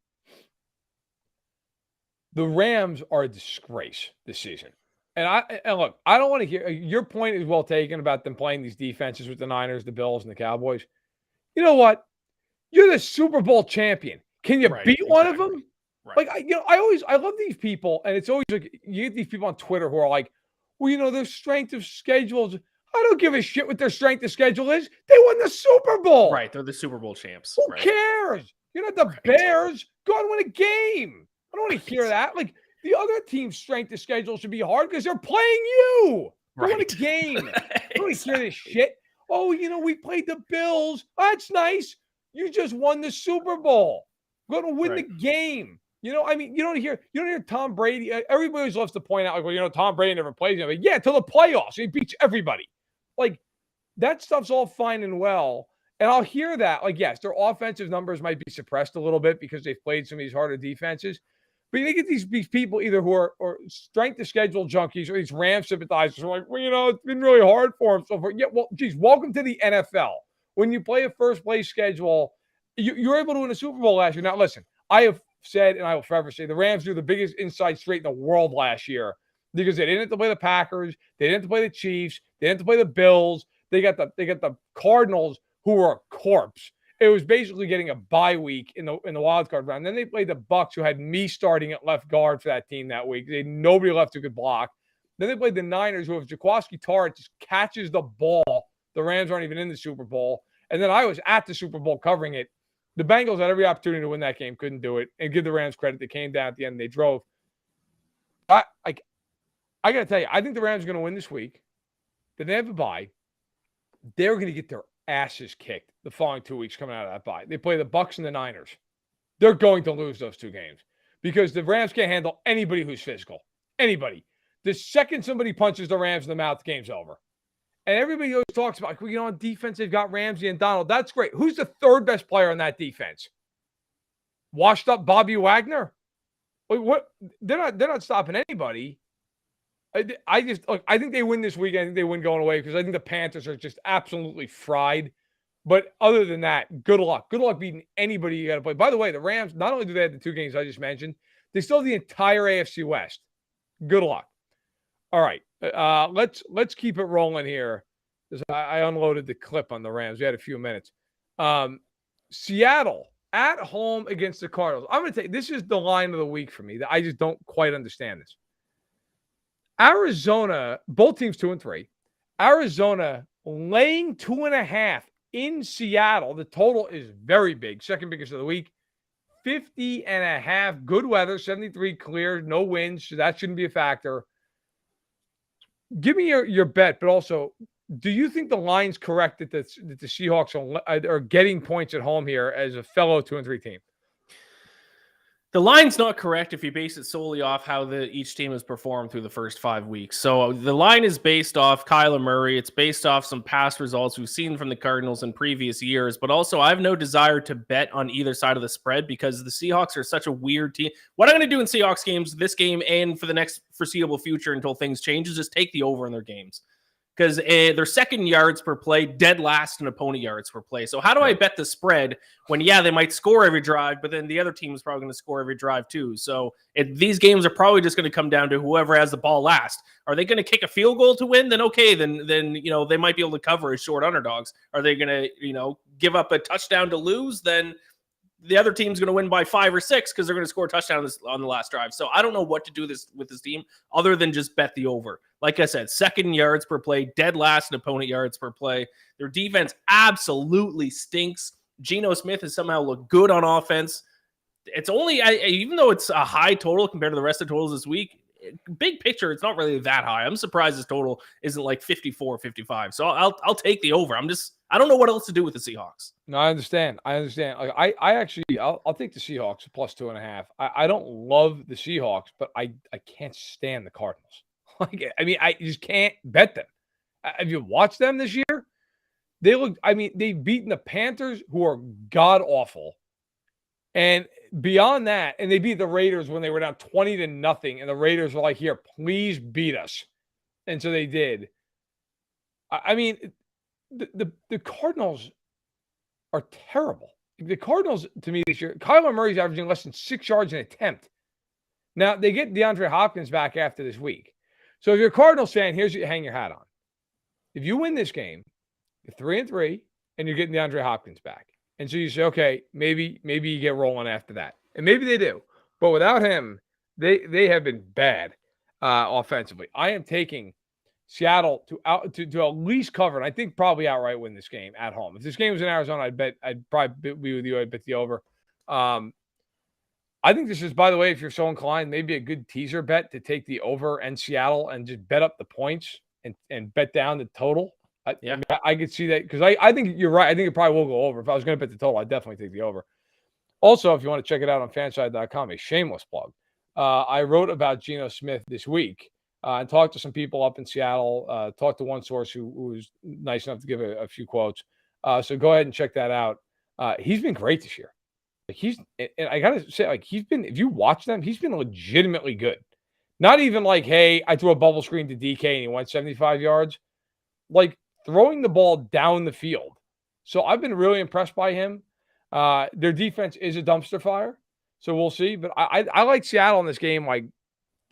The Rams are a disgrace this season. And look, I don't want to hear your point is well taken about them playing these defenses with the Niners, the Bills, and the Cowboys. You know what? You're the Super Bowl champion. Can you beat one of them? Right. Like, I love these people, and it's always like you get these people on Twitter who are like, well, their strength of schedules. I don't give a shit what their strength of schedule is. They won the Super Bowl. Right. They're the Super Bowl champs. Who cares? You're not the Bears. Go and win a game. I don't want to hear that. Like, the other team's strength of schedule should be hard because they're playing you. Go win a game. I don't hear this shit. Oh, we played the Bills. Oh, that's nice. You just won the Super Bowl. Go to win the game. You don't hear Tom Brady. Everybody always loves to point out, like, well, Tom Brady never plays. Yeah, till the playoffs. He beats everybody. Like, that stuff's all fine and well. And I'll hear that. Like, yes, their offensive numbers might be suppressed a little bit because they've played some of these harder defenses. But you get these people either who are strength of schedule junkies or these Rams sympathizers who are like, well, it's been really hard for them so far. Yeah, well, geez, welcome to the NFL. When you play a first-place schedule, you're able to win a Super Bowl last year. Now, listen, I have said, and I will forever say, the Rams drew the biggest inside straight in the world last year because they didn't have to play the Packers. They didn't have to play the Chiefs. They didn't have to play the Bills. They got the Cardinals, who were a corpse. It was basically getting a bye week in the wild card round. Then they played the Bucs, who had me starting at left guard for that team that week. They had nobody left who could block. Then they played the Niners, who if Jaquiski Tartt just catches the ball, the Rams aren't even in the Super Bowl. And then I was at the Super Bowl covering it. The Bengals had every opportunity to win that game, couldn't do it. And give the Rams credit, they came down at the end and they drove. I got to tell you, I think the Rams are going to win this week. Then they have a bye. They're going to get their asses kicked the following 2 weeks coming out of that bye. They play the Bucs and the Niners. They're going to lose those two games because the Rams can't handle anybody who's physical. Anybody. The second somebody punches the Rams in the mouth, the game's over. And everybody always talks about, on defense, they've got Ramsey and Donald. That's great. Who's the third best player on that defense? Washed up Bobby Wagner? What? They're not stopping anybody. I think they win this week. I think they win going away because I think the Panthers are just absolutely fried. But other than that, good luck. Good luck beating anybody you got to play. By the way, the Rams, not only do they have the two games I just mentioned, they still have the entire AFC West. Good luck. All right. Let's keep it rolling here. I unloaded the clip on the Rams. We had a few minutes. Seattle at home against the Cardinals. I'm going to this is the line of the week for me. I just don't quite understand this. Arizona, both teams 2-3. Arizona laying 2.5 in Seattle. The total is very big. Second biggest of the week. 50.5. Good weather. 73 clear. No winds. So that shouldn't be a factor. Give me your bet, but also, do you think the line's correct that the Seahawks are getting points at home here as a fellow 2-3 team? The line's not correct if you base it solely off how each team has performed through the first 5 weeks. So the line is based off Kyler Murray. It's based off some past results we've seen from the Cardinals in previous years. But also, I have no desire to bet on either side of the spread because the Seahawks are such a weird team. What I'm going to do in Seahawks games, this game and for the next foreseeable future until things change, is just take the over in their games. Because they're second yards per play, dead last in opponent yards per play. So how do I bet the spread when, they might score every drive, but then the other team is probably going to score every drive too. So these games are probably just going to come down to whoever has the ball last. Are they going to kick a field goal to win? Then okay, then they might be able to cover as short underdogs. Are they going to give up a touchdown to lose? Then the other team's going to win by 5 or 6 because they're going to score a touchdown on the last drive. So I don't know what to do with this team other than just bet the over. Like I said, second yards per play, dead last in opponent yards per play. Their defense absolutely stinks. Geno Smith has somehow looked good on offense. It's only, even though it's a high total compared to the rest of the totals this week, big picture, it's not really that high. I'm surprised this total isn't like 54, 55. So I'll take the over. I don't know what else to do with the Seahawks. No, I understand. Like, I'll take the Seahawks plus 2.5. I don't love the Seahawks, but I can't stand the Cardinals. I just can't bet them. Have you watched them this year? They've beaten the Panthers, who are god awful. And beyond that, and they beat the Raiders when they were down 20-0, and the Raiders were like, here, please beat us. And so they did. The Cardinals are terrible. The Cardinals, to me, this year, Kyler Murray's averaging less than 6 yards an attempt. Now, they get DeAndre Hopkins back after this week. So if you're a Cardinals fan, here's what you hang your hat on. If you win this game, you're 3-3, and you're getting DeAndre Hopkins back. And so you say, okay, maybe you get rolling after that. And maybe they do. But without him, they have been bad offensively. I am taking Seattle to at least cover, and I think probably outright win this game at home. If this game was in Arizona, I'd probably be with you. I'd bet the over. I think this is, by the way, if you're so inclined, maybe a good teaser bet to take the over and Seattle and just bet up the points and bet down the total. Yeah. I could see that because I think you're right. I think it probably will go over. If I was going to bet the total, I'd definitely take the over. Also, if you want to check it out on fanside.com, a shameless plug. I wrote about Geno Smith this week and talked to some people up in Seattle, talked to one source who was nice enough to give a few quotes. So go ahead and check that out. He's been great this year. And I got to say, if you watch them, he's been legitimately good. Not even like, hey, I threw a bubble screen to DK and he went 75 yards. Like throwing the ball down the field. So I've been really impressed by him. Their defense is a dumpster fire. So we'll see. But I like Seattle in this game, like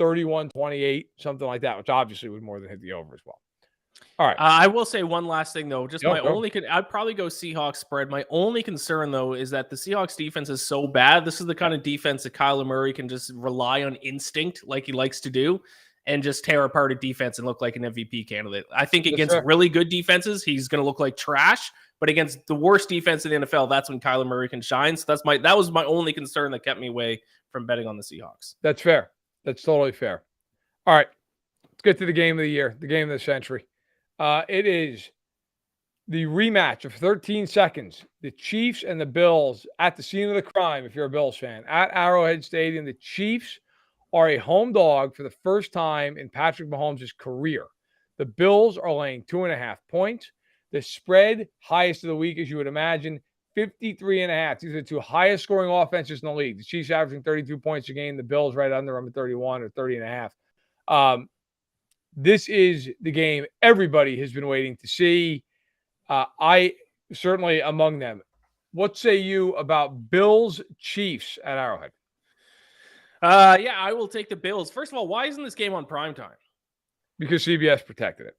31-28, something like that, which obviously would more than hit the over as well. All right. I will say one last thing, though. I'd probably go Seahawks spread. My only concern, though, is that the Seahawks defense is so bad. This is the kind of defense that Kyler Murray can just rely on instinct like he likes to do and just tear apart a defense and look like an MVP candidate. I think against really good defenses, he's going to look like trash. But against the worst defense in the NFL, that's when Kyler Murray can shine. So that was my only concern that kept me away from betting on the Seahawks. That's fair. That's totally fair. All right. Let's get to the game of the year, the game of the century. It is the rematch of 13 seconds. The Chiefs and the Bills at the scene of the crime, if you're a Bills fan, at Arrowhead Stadium. The Chiefs are a home dog for the first time in Patrick Mahomes' career. The Bills are laying 2.5 points. The spread, highest of the week, as you would imagine, 53.5. These are the two highest scoring offenses in the league. The Chiefs averaging 32 points a game. The Bills right under them at 31 or 30.5. This is the game everybody has been waiting to see. I certainly among them. What say you about Bills Chiefs at Arrowhead? Yeah, I will take the Bills. First of all, why isn't this game on primetime? Because CBS protected it.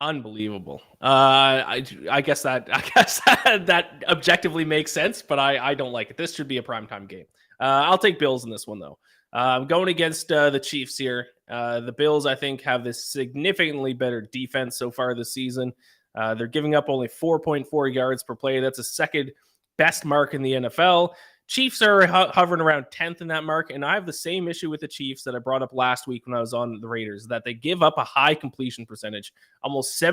Unbelievable. I guess that objectively makes sense, but I don't like it. This should be a primetime game. I'll take Bills in this one, though. I'm going against the Chiefs here. The Bills, I think, have this significantly better defense so far this season. They're giving up only 4.4 yards per play. That's a second best mark in the NFL. Chiefs are hovering around 10th in that mark, and I have the same issue with the Chiefs that I brought up last week when I was on the Raiders, that they give up a high completion percentage. Opposing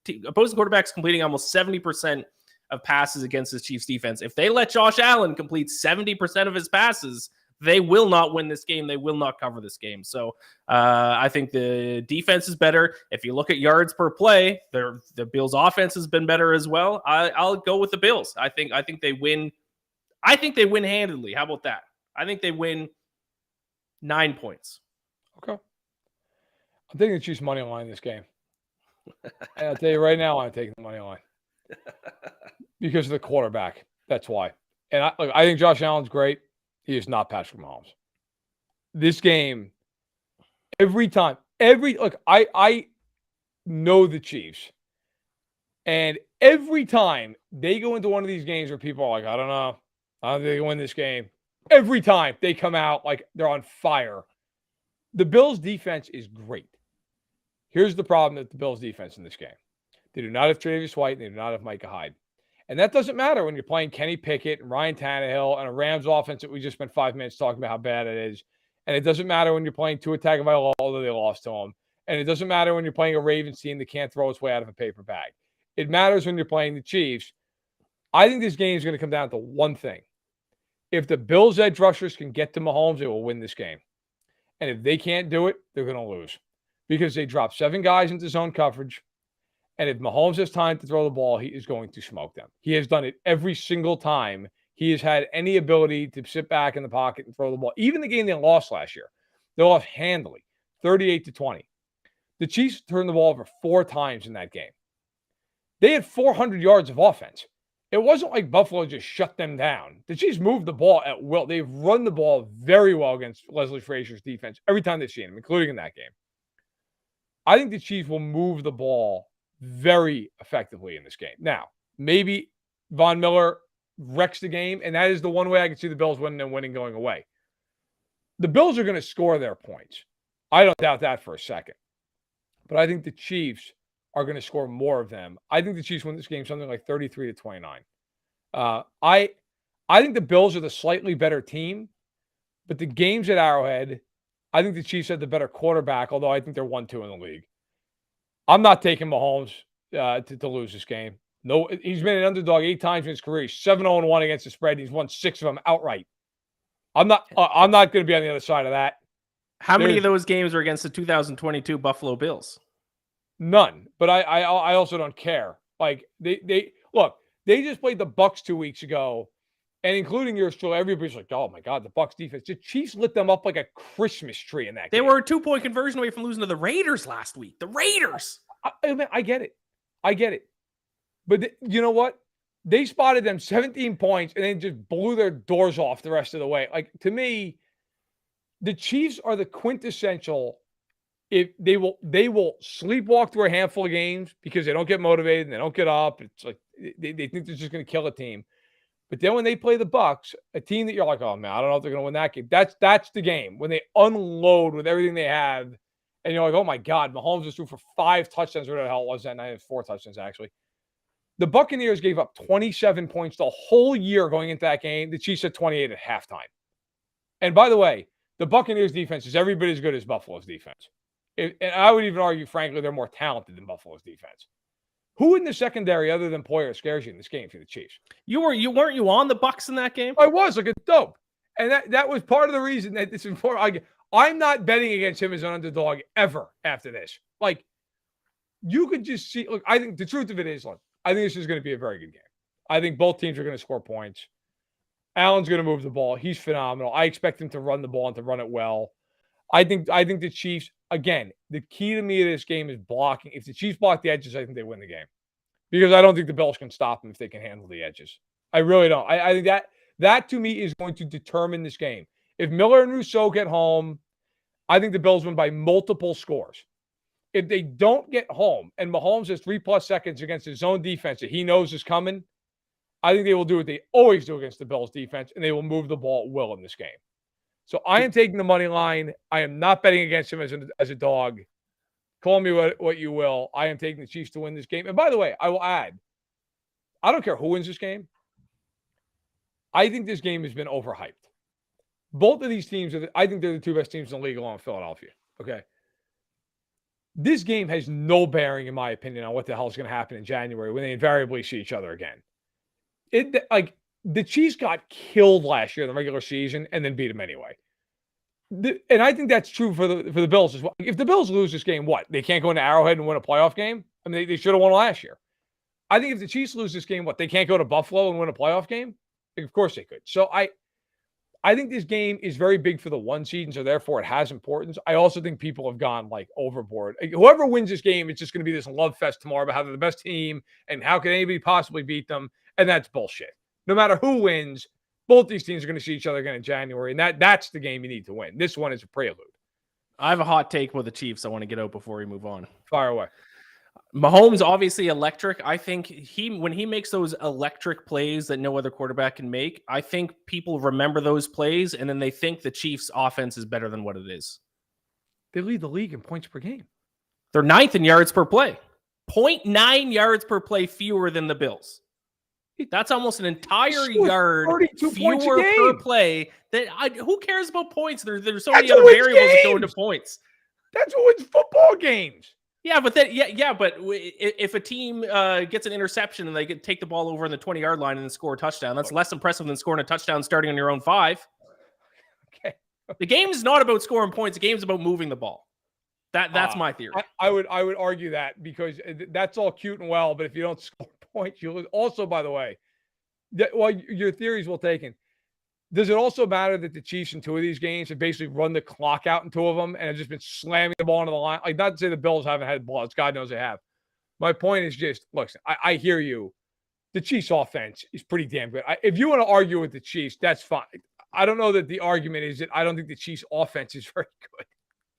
quarterbacks completing almost 70% of passes against the Chiefs defense. If they let Josh Allen complete 70% of his passes, they will not win this game. They will not cover this game. So I think the defense is better. If you look at yards per play, the Bills' offense has been better as well. I'll go with the Bills. I think they win. I think they win handedly. How about that? I think they win 9 points. Okay. I'm taking the Chiefs money line in this game. And I'll tell you right now, I'm taking the money line. Because of the quarterback. That's why. And I think Josh Allen's great. He is not Patrick Mahomes. This game, every time, I know the Chiefs. And every time they go into one of these games where people are like, I don't know. I don't think they can win this game. Every time they come out like they're on fire. The Bills' defense is great. Here's the problem with the Bills' defense in this game. They do not have Tre'Davious White, and they do not have Micah Hyde. And that doesn't matter when you're playing Kenny Pickett and Ryan Tannehill and a Rams offense that we just spent 5 minutes talking about how bad it is. And it doesn't matter when you're playing Tua Tagovailoa, although they lost to him. And it doesn't matter when you're playing a Ravens team that can't throw its way out of a paper bag. It matters when you're playing the Chiefs. I think this game is going to come down to one thing. If the Bills' edge rushers can get to Mahomes, they will win this game. And if they can't do it, they're going to lose. Because they drop 7 guys into zone coverage. And if Mahomes has time to throw the ball, he is going to smoke them. He has done it every single time he has had any ability to sit back in the pocket and throw the ball. Even the game they lost last year, they lost handily, 38-20. The Chiefs turned the ball over 4 times in that game. They had 400 yards of offense. It wasn't like Buffalo just shut them down. The Chiefs moved the ball at will. They've run the ball very well against Leslie Frazier's defense every time they've seen him, including in that game. I think the Chiefs will move the ball very effectively in this game. Now, maybe Von Miller wrecks the game, and that is the one way I can see the Bills winning and winning going away. The Bills are going to score their points. I don't doubt that for a second. But I think the Chiefs are going to score more of them. I think the Chiefs win this game something like 33-29. I think the Bills are the slightly better team, but the games at Arrowhead, I think the Chiefs had the better quarterback, although I think they're 1-2 in the league. I'm not taking Mahomes to lose this game. No, he's been an underdog 8 times in his career. He's 7-0-1 against the spread. He's won 6 of them outright. I'm not going to be on the other side of that. How many of those games are against the 2022 Buffalo Bills? None. But I also don't care. Like they look, they just played the Bucs 2 weeks ago, and including yours truly, everybody's like, oh my God, the Bucs defense. The Chiefs lit them up like a Christmas tree in that game. They were a 2-point conversion away from losing to the Raiders last week. The Raiders. I get it. But you know what? They spotted them 17 points and then just blew their doors off the rest of the way. Like, to me, the Chiefs are the quintessential. If they will sleepwalk through a handful of games because they don't get motivated and they don't get up. It's like they think they're just going to kill a team. But then when they play the Bucs, a team that you're like, oh man, I don't know if they're going to win that game. That's the game when they unload with everything they have, and you're like, oh my God, Mahomes just threw for 5 touchdowns. What the hell was that night? It was 4 touchdowns actually. The Buccaneers gave up 27 points the whole year going into that game. The Chiefs had 28 at halftime. And by the way, the Buccaneers defense is every bit as good as Buffalo's defense. And I would even argue, frankly, they're more talented than Buffalo's defense. Who in the secondary other than Poyer scares you in this game for the Chiefs? Weren't you on the Bucs in that game? I was, like, it's dope. And that was part of the reason that this is important. I'm not betting against him as an underdog ever after this. Like, you could just see, look, I think the truth of it is, look, I think this is going to be a very good game. I think both teams are going to score points. Allen's going to move the ball. He's phenomenal. I expect him to run the ball and to run it well. I think the Chiefs, again, the key to me of this game is blocking. If the Chiefs block the edges, I think they win the game. Because I don't think the Bills can stop them if they can handle the edges. I really don't. I think that to me is going to determine this game. If Miller and Rousseau get home, I think the Bills win by multiple scores. If they don't get home and Mahomes has 3+ seconds against his own defense that he knows is coming, I think they will do what they always do against the Bills defense, and they will move the ball at will in this game. So I am taking the money line. I am not betting against him as a dog. Call me what you will. I am taking the Chiefs to win this game. And by the way, I will add, I don't care who wins this game. I think this game has been overhyped. Both of these teams, I think they're the 2 best teams in the league along with Philadelphia. Okay. This game has no bearing, in my opinion, on what the hell is going to happen in January when they invariably see each other again. The Chiefs got killed last year in the regular season and then beat them anyway. And I think that's true for the Bills as well. If the Bills lose this game, what? They can't go into Arrowhead and win a playoff game? I mean, they should have won last year. I think if the Chiefs lose this game, what? They can't go to Buffalo and win a playoff game? Of course they could. So I think this game is very big for the 1 seed, and so therefore it has importance. I also think people have gone overboard. Whoever wins this game, it's just going to be this love fest tomorrow about how they're the best team and how can anybody possibly beat them, and that's bullshit. No matter who wins, both these teams are going to see each other again in January, and that's the game you need to win. This one is a prelude. I have a hot take with the Chiefs I want to get out before we move on. Fire away. Mahomes, obviously electric. I think when he makes those electric plays that no other quarterback can make, I think people remember those plays, and then they think the Chiefs' offense is better than what it is. They lead the league in points per game. They're 9th in yards per play. 0.9 yards per play fewer than the Bills. That's almost an entire yard fewer per play. Who cares about points? There's so many other variables that go into points. That's what wins football games. Yeah, but but if a team gets an interception and they take the ball over on the 20-yard line and then score a touchdown, that's less impressive than scoring a touchdown starting on your own 5. Okay. The game is not about scoring points. The game is about moving the ball. That's my theory. I would argue that because that's all cute and well, but if you don't score points, you lose. Also, by the way, your theory is well taken. Does it also matter that the Chiefs in 2 of these games have basically run the clock out in 2 of them and have just been slamming the ball into the line? Like, not to say the Bills haven't had balls. God knows they have. My point is just, listen, I hear you. The Chiefs offense is pretty damn good. If you want to argue with the Chiefs, that's fine. I don't know that the argument is that I don't think the Chiefs offense is very good.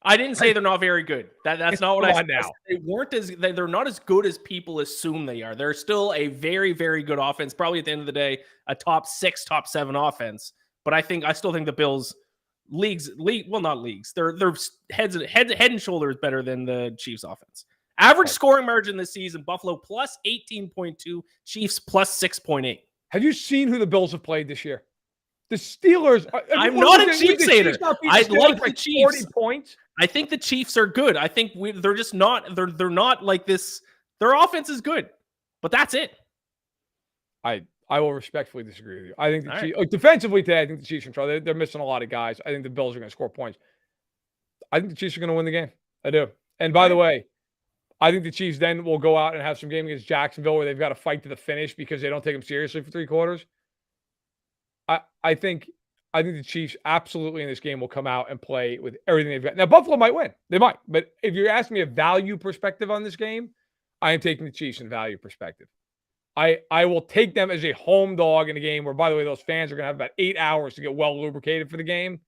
I didn't say they're not very good. That's not what I said. Now. They're not as good as people assume they are. They're still a very, very good offense. Probably at the end of the day, a top 6, top 7 offense. But I still think the Bills not leagues. They're head and shoulders better than the Chiefs offense. Average scoring margin this season: Buffalo plus 18.2, Chiefs plus 6.8. Have you seen who the Bills have played this year? The Steelers. I'm not a Chiefs hater. I like the Chiefs. 40 points. I think the Chiefs are good. I think they're just not. They're not like this. Their offense is good, but that's it. I will respectfully disagree with you. I think the Chiefs, defensively today, I think the Chiefs are in trouble. They're missing a lot of guys. I think the Bills are going to score points. I think the Chiefs are going to win the game. I do. And by the way, I think the Chiefs then will go out and have some game against Jacksonville where they've got to fight to the finish because they don't take them seriously for 3 quarters. I think the Chiefs absolutely in this game will come out and play with everything they've got. Now, Buffalo might win. They might. But if you're asking me a value perspective on this game, I am taking the Chiefs in value perspective. I will take them as a home dog in a game where, by the way, those fans are going to have about 8 hours to get well lubricated for the game.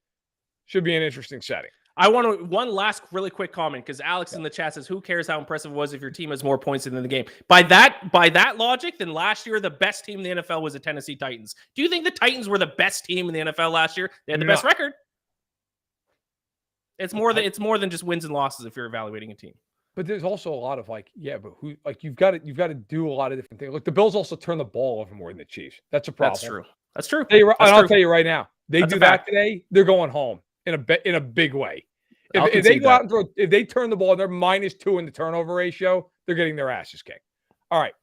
Should be an interesting setting. I want one last really quick comment because Alex in the chat says, who cares how impressive it was if your team has more points than the game? By that logic, then last year the best team in the NFL was the Tennessee Titans. Do you think the Titans were the best team in the NFL last year? They had the best record. It's more than just wins and losses if you're evaluating a team. But there's also a lot of but you've got to do a lot of different things. Look, the Bills also turn the ball over more than the Chiefs. That's a problem. That's true. I'll tell you right now, they do that today, they're going home in a big way. If they go out and if they turn the ball and they're -2 in the turnover ratio, they're getting their asses kicked. All right,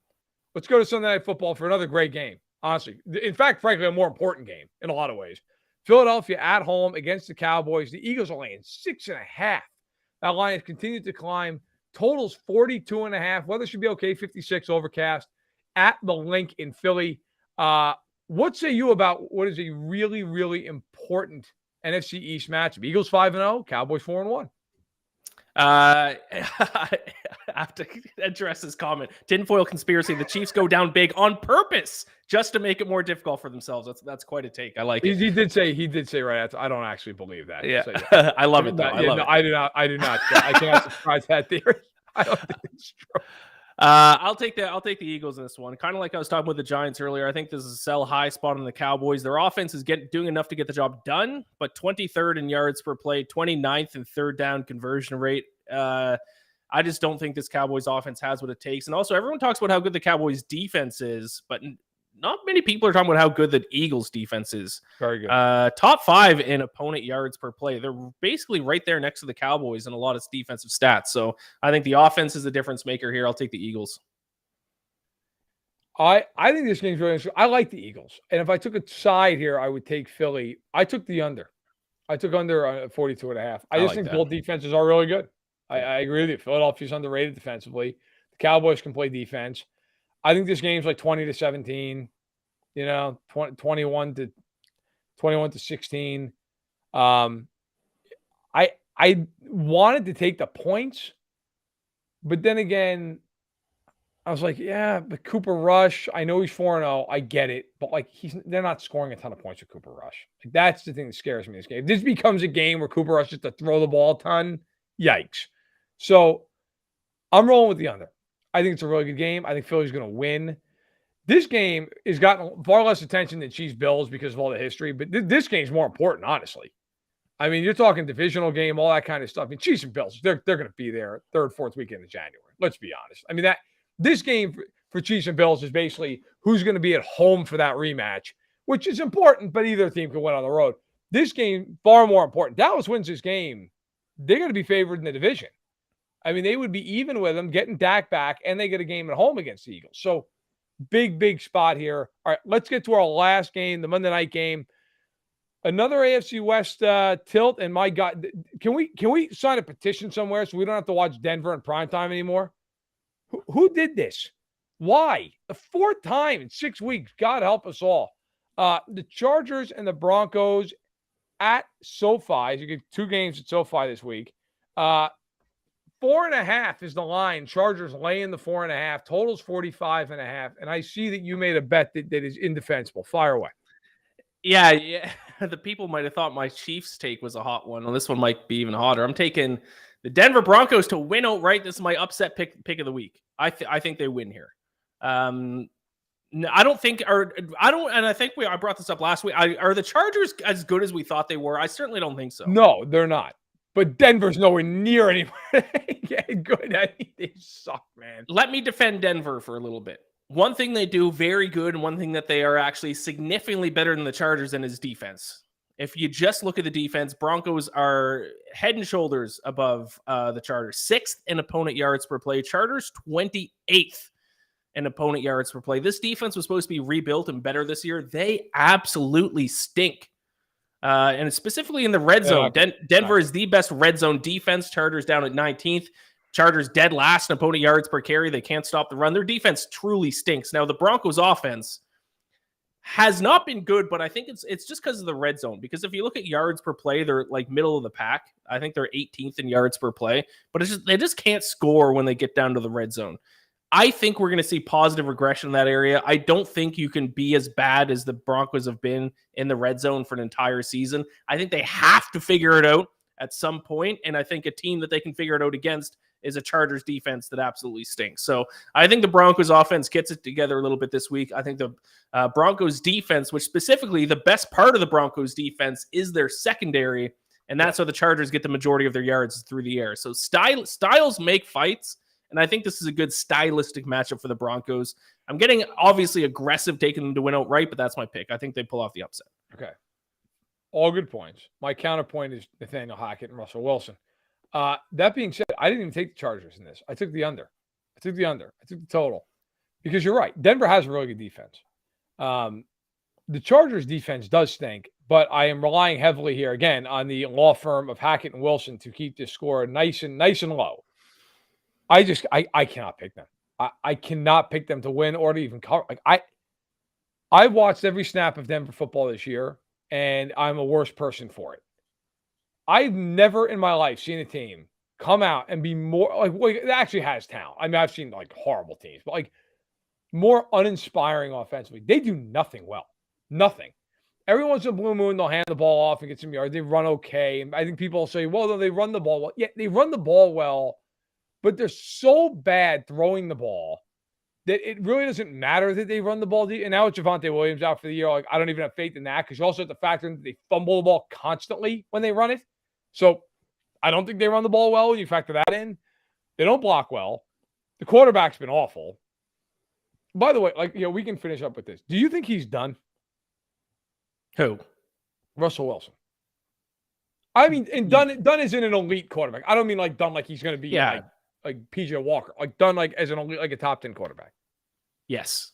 let's go to Sunday Night Football for another great game. Honestly, in fact, frankly, a more important game in a lot of ways. Philadelphia at home against the Cowboys. The Eagles are laying 6.5. That line has continued to climb. Totals 42.5. Weather should be okay. 56 overcast at the Link in Philly. What say you about what is a really, really important NFC East matchup? Eagles 5-0, Cowboys 4-1. I have to address this comment. Tinfoil conspiracy. The Chiefs go down big on purpose just to make it more difficult for themselves. That's quite a take. I like it. He did say right after. I don't actually believe that. Yeah, so, yeah. I love it though. I do not. I cannot surprise that theory. I don't think it's true. I'll take the Eagles in this one. Kind of like I was talking with the Giants earlier. I think this is a sell high spot on the Cowboys. Their offense is doing enough to get the job done, but 23rd in yards per play, 29th in third down conversion rate. I just don't think this Cowboys offense has what it takes. And also, everyone talks about how good the Cowboys defense is, but not many people are talking about how good the Eagles defense is. Very good. Top 5 in opponent yards per play. They're basically right there next to the Cowboys in a lot of defensive stats. So I think the offense is the difference maker here. I'll take the Eagles. I think this game's really interesting. I like the Eagles. And if I took a side here, I would take Philly. I took the under. I took under 42.5. I just think both defenses are really good. I agree with you. Philadelphia's underrated defensively. The Cowboys can play defense. I think this game's like 20-17, 21 to 16. I wanted to take the points, but then again, I was like, yeah, but Cooper Rush, I know he's 4-0. I get it, but they're not scoring a ton of points with Cooper Rush. That's the thing that scares me in this game. If this becomes a game where Cooper Rush has to throw the ball a ton, yikes. So I'm rolling with the under. I think it's a really good game. I think Philly's going to win. This game has gotten far less attention than Chiefs Bills because of all the history, but this game's more important, honestly. I mean, you're talking divisional game, all that kind of stuff. I mean, Chiefs and Bills, they're going to be there third, fourth weekend of January. Let's be honest. I mean, this game for Chiefs and Bills is basically who's going to be at home for that rematch, which is important, but either team can win on the road. This game, far more important. Dallas wins this game, they're going to be favored in the division. I mean, they would be even with them, getting Dak back, and they get a game at home against the Eagles. So, big spot here. All right, let's get to our last game, the Monday night game. Another AFC West tilt, and my God, can we sign a petition somewhere so we don't have to watch Denver in primetime anymore? Who did this? Why? The 4th time in 6 weeks. God help us all. The Chargers and the Broncos at SoFi. You get 2 games at SoFi this week. 4.5 is the line. Chargers laying the 4.5. Totals 45.5. And I see that you made a bet that is indefensible. Fire away. Yeah. The people might have thought my Chiefs take was a hot one. Well, this one might be even hotter. I'm taking the Denver Broncos to win outright. This is my upset pick of the week. I think they win here. I think I brought this up last week. Are the Chargers as good as we thought they were? I certainly don't think so. No, they're not. But Denver's nowhere near anywhere good. They suck, man. Let me defend Denver for a little bit. One thing they do very good, and one thing that they are actually significantly better than the Chargers in is defense. If you just look at the defense, Broncos are head and shoulders above the Chargers. 6th in opponent yards per play. Chargers 28th in opponent yards per play. This defense was supposed to be rebuilt and better this year. They absolutely stink. And specifically in the red zone. Denver is the best red zone defense. Chargers down at 19th. Chargers dead last in opponent yards per carry. They can't stop the run. Their defense truly stinks. Now, the Broncos offense has not been good, but I think it's just because of the red zone. Because if you look at yards per play, they're like middle of the pack. I think they're 18th in yards per play, but they just can't score when they get down to the red zone. I think we're going to see positive regression in that area. I don't think you can be as bad as the Broncos have been in the red zone for an entire season. I think they have to figure it out at some point, and I think a team that they can figure it out against is a Chargers defense that absolutely stinks. So I think the Broncos offense gets it together a little bit this week. I think the Broncos defense, which specifically the best part of the Broncos defense is their secondary, and that's how the Chargers get the majority of their yards through the air. So styles make fights, and I think this is a good stylistic matchup for the Broncos. I'm getting obviously aggressive taking them to win outright, but that's my pick. I think they pull off the upset. Okay. All good points. My counterpoint is Nathaniel Hackett and Russell Wilson. That being said, I didn't even take the Chargers in this. I took the under. I took the total. Because you're right. Denver has a really good defense. The Chargers defense does stink, but I am relying heavily here, again, on the law firm of Hackett and Wilson to keep this score nice and low. I cannot pick them. I cannot pick them to win or to even cover. I've watched every snap of Denver football this year, and I'm a worse person for it. I've never in my life seen a team come out and be more it actually has talent. I mean, I've seen like horrible teams, but more uninspiring offensively. They do nothing well. Nothing. Every once in a blue moon, they'll hand the ball off and get some yards. They run okay. And I think people will say, well, no, they run the ball well. Yeah, they run the ball well, but they're so bad throwing the ball that it really doesn't matter that they run the ball. And now with Javonte Williams out for the year, I don't even have faith in that because you also have to factor in that they fumble the ball constantly when they run it. So I don't think they run the ball well when you factor that in. They don't block well. The quarterback's been awful. By the way, we can finish up with this. Do you think he's done? Who? Russell Wilson. I mean, and done as in an elite quarterback. I don't mean done like he's going to be like PJ Walker. Done as an elite, a top 10 quarterback. Yes.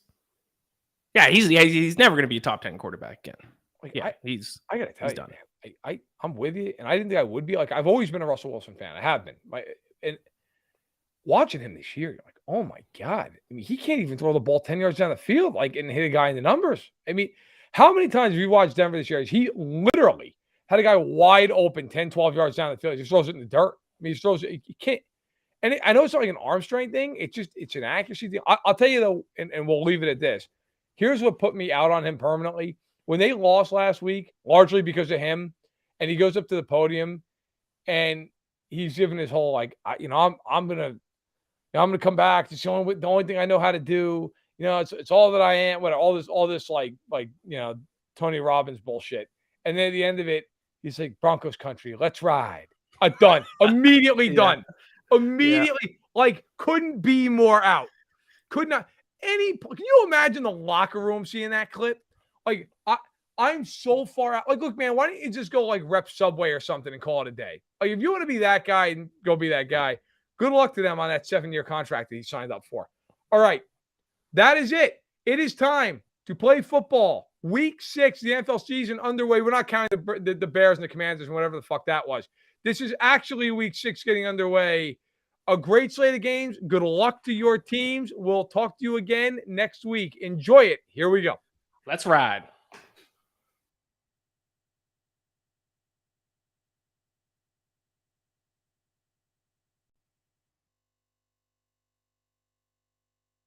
Yeah, he's never going to be a top 10 quarterback again. I got to tell you, done. Man, I'm with you, and I didn't think I would be. I've always been a Russell Wilson fan. I have been. And watching him this year, you're like, oh my God. I mean, he can't even throw the ball 10 yards down the field, and hit a guy in the numbers. I mean, how many times have you watched Denver this year? He literally had a guy wide open 10, 12 yards down the field. He just throws it in the dirt. I mean, he throws it. You can't. And I know it's not like an arm strength thing. It's an accuracy thing. I'll tell you, though, and we'll leave it at this. Here's what put me out on him permanently. When they lost last week, largely because of him, and he goes up to the podium and he's giving his whole I'm gonna come back. It's the only thing I know how to do. It's all that I am. All this Tony Robbins bullshit. And then at the end of it, he's like, Broncos country, let's ride. Done. Immediately done. Immediately, couldn't be more out. Could not. Can you imagine the locker room seeing that clip? I'm so far out. Look, man, why don't you just go rep Subway or something and call it a day? If you want to be that guy and go be that guy, good luck to them on that 7-year contract that he signed up for. All right. That is it. It is time to play football. Week 6, the NFL season underway. We're not counting the Bears and the Commanders and whatever the fuck that was. This is actually week 6 getting underway. A great slate of games. Good luck to your teams. We'll talk to you again next week. Enjoy it. Here we go. Let's ride.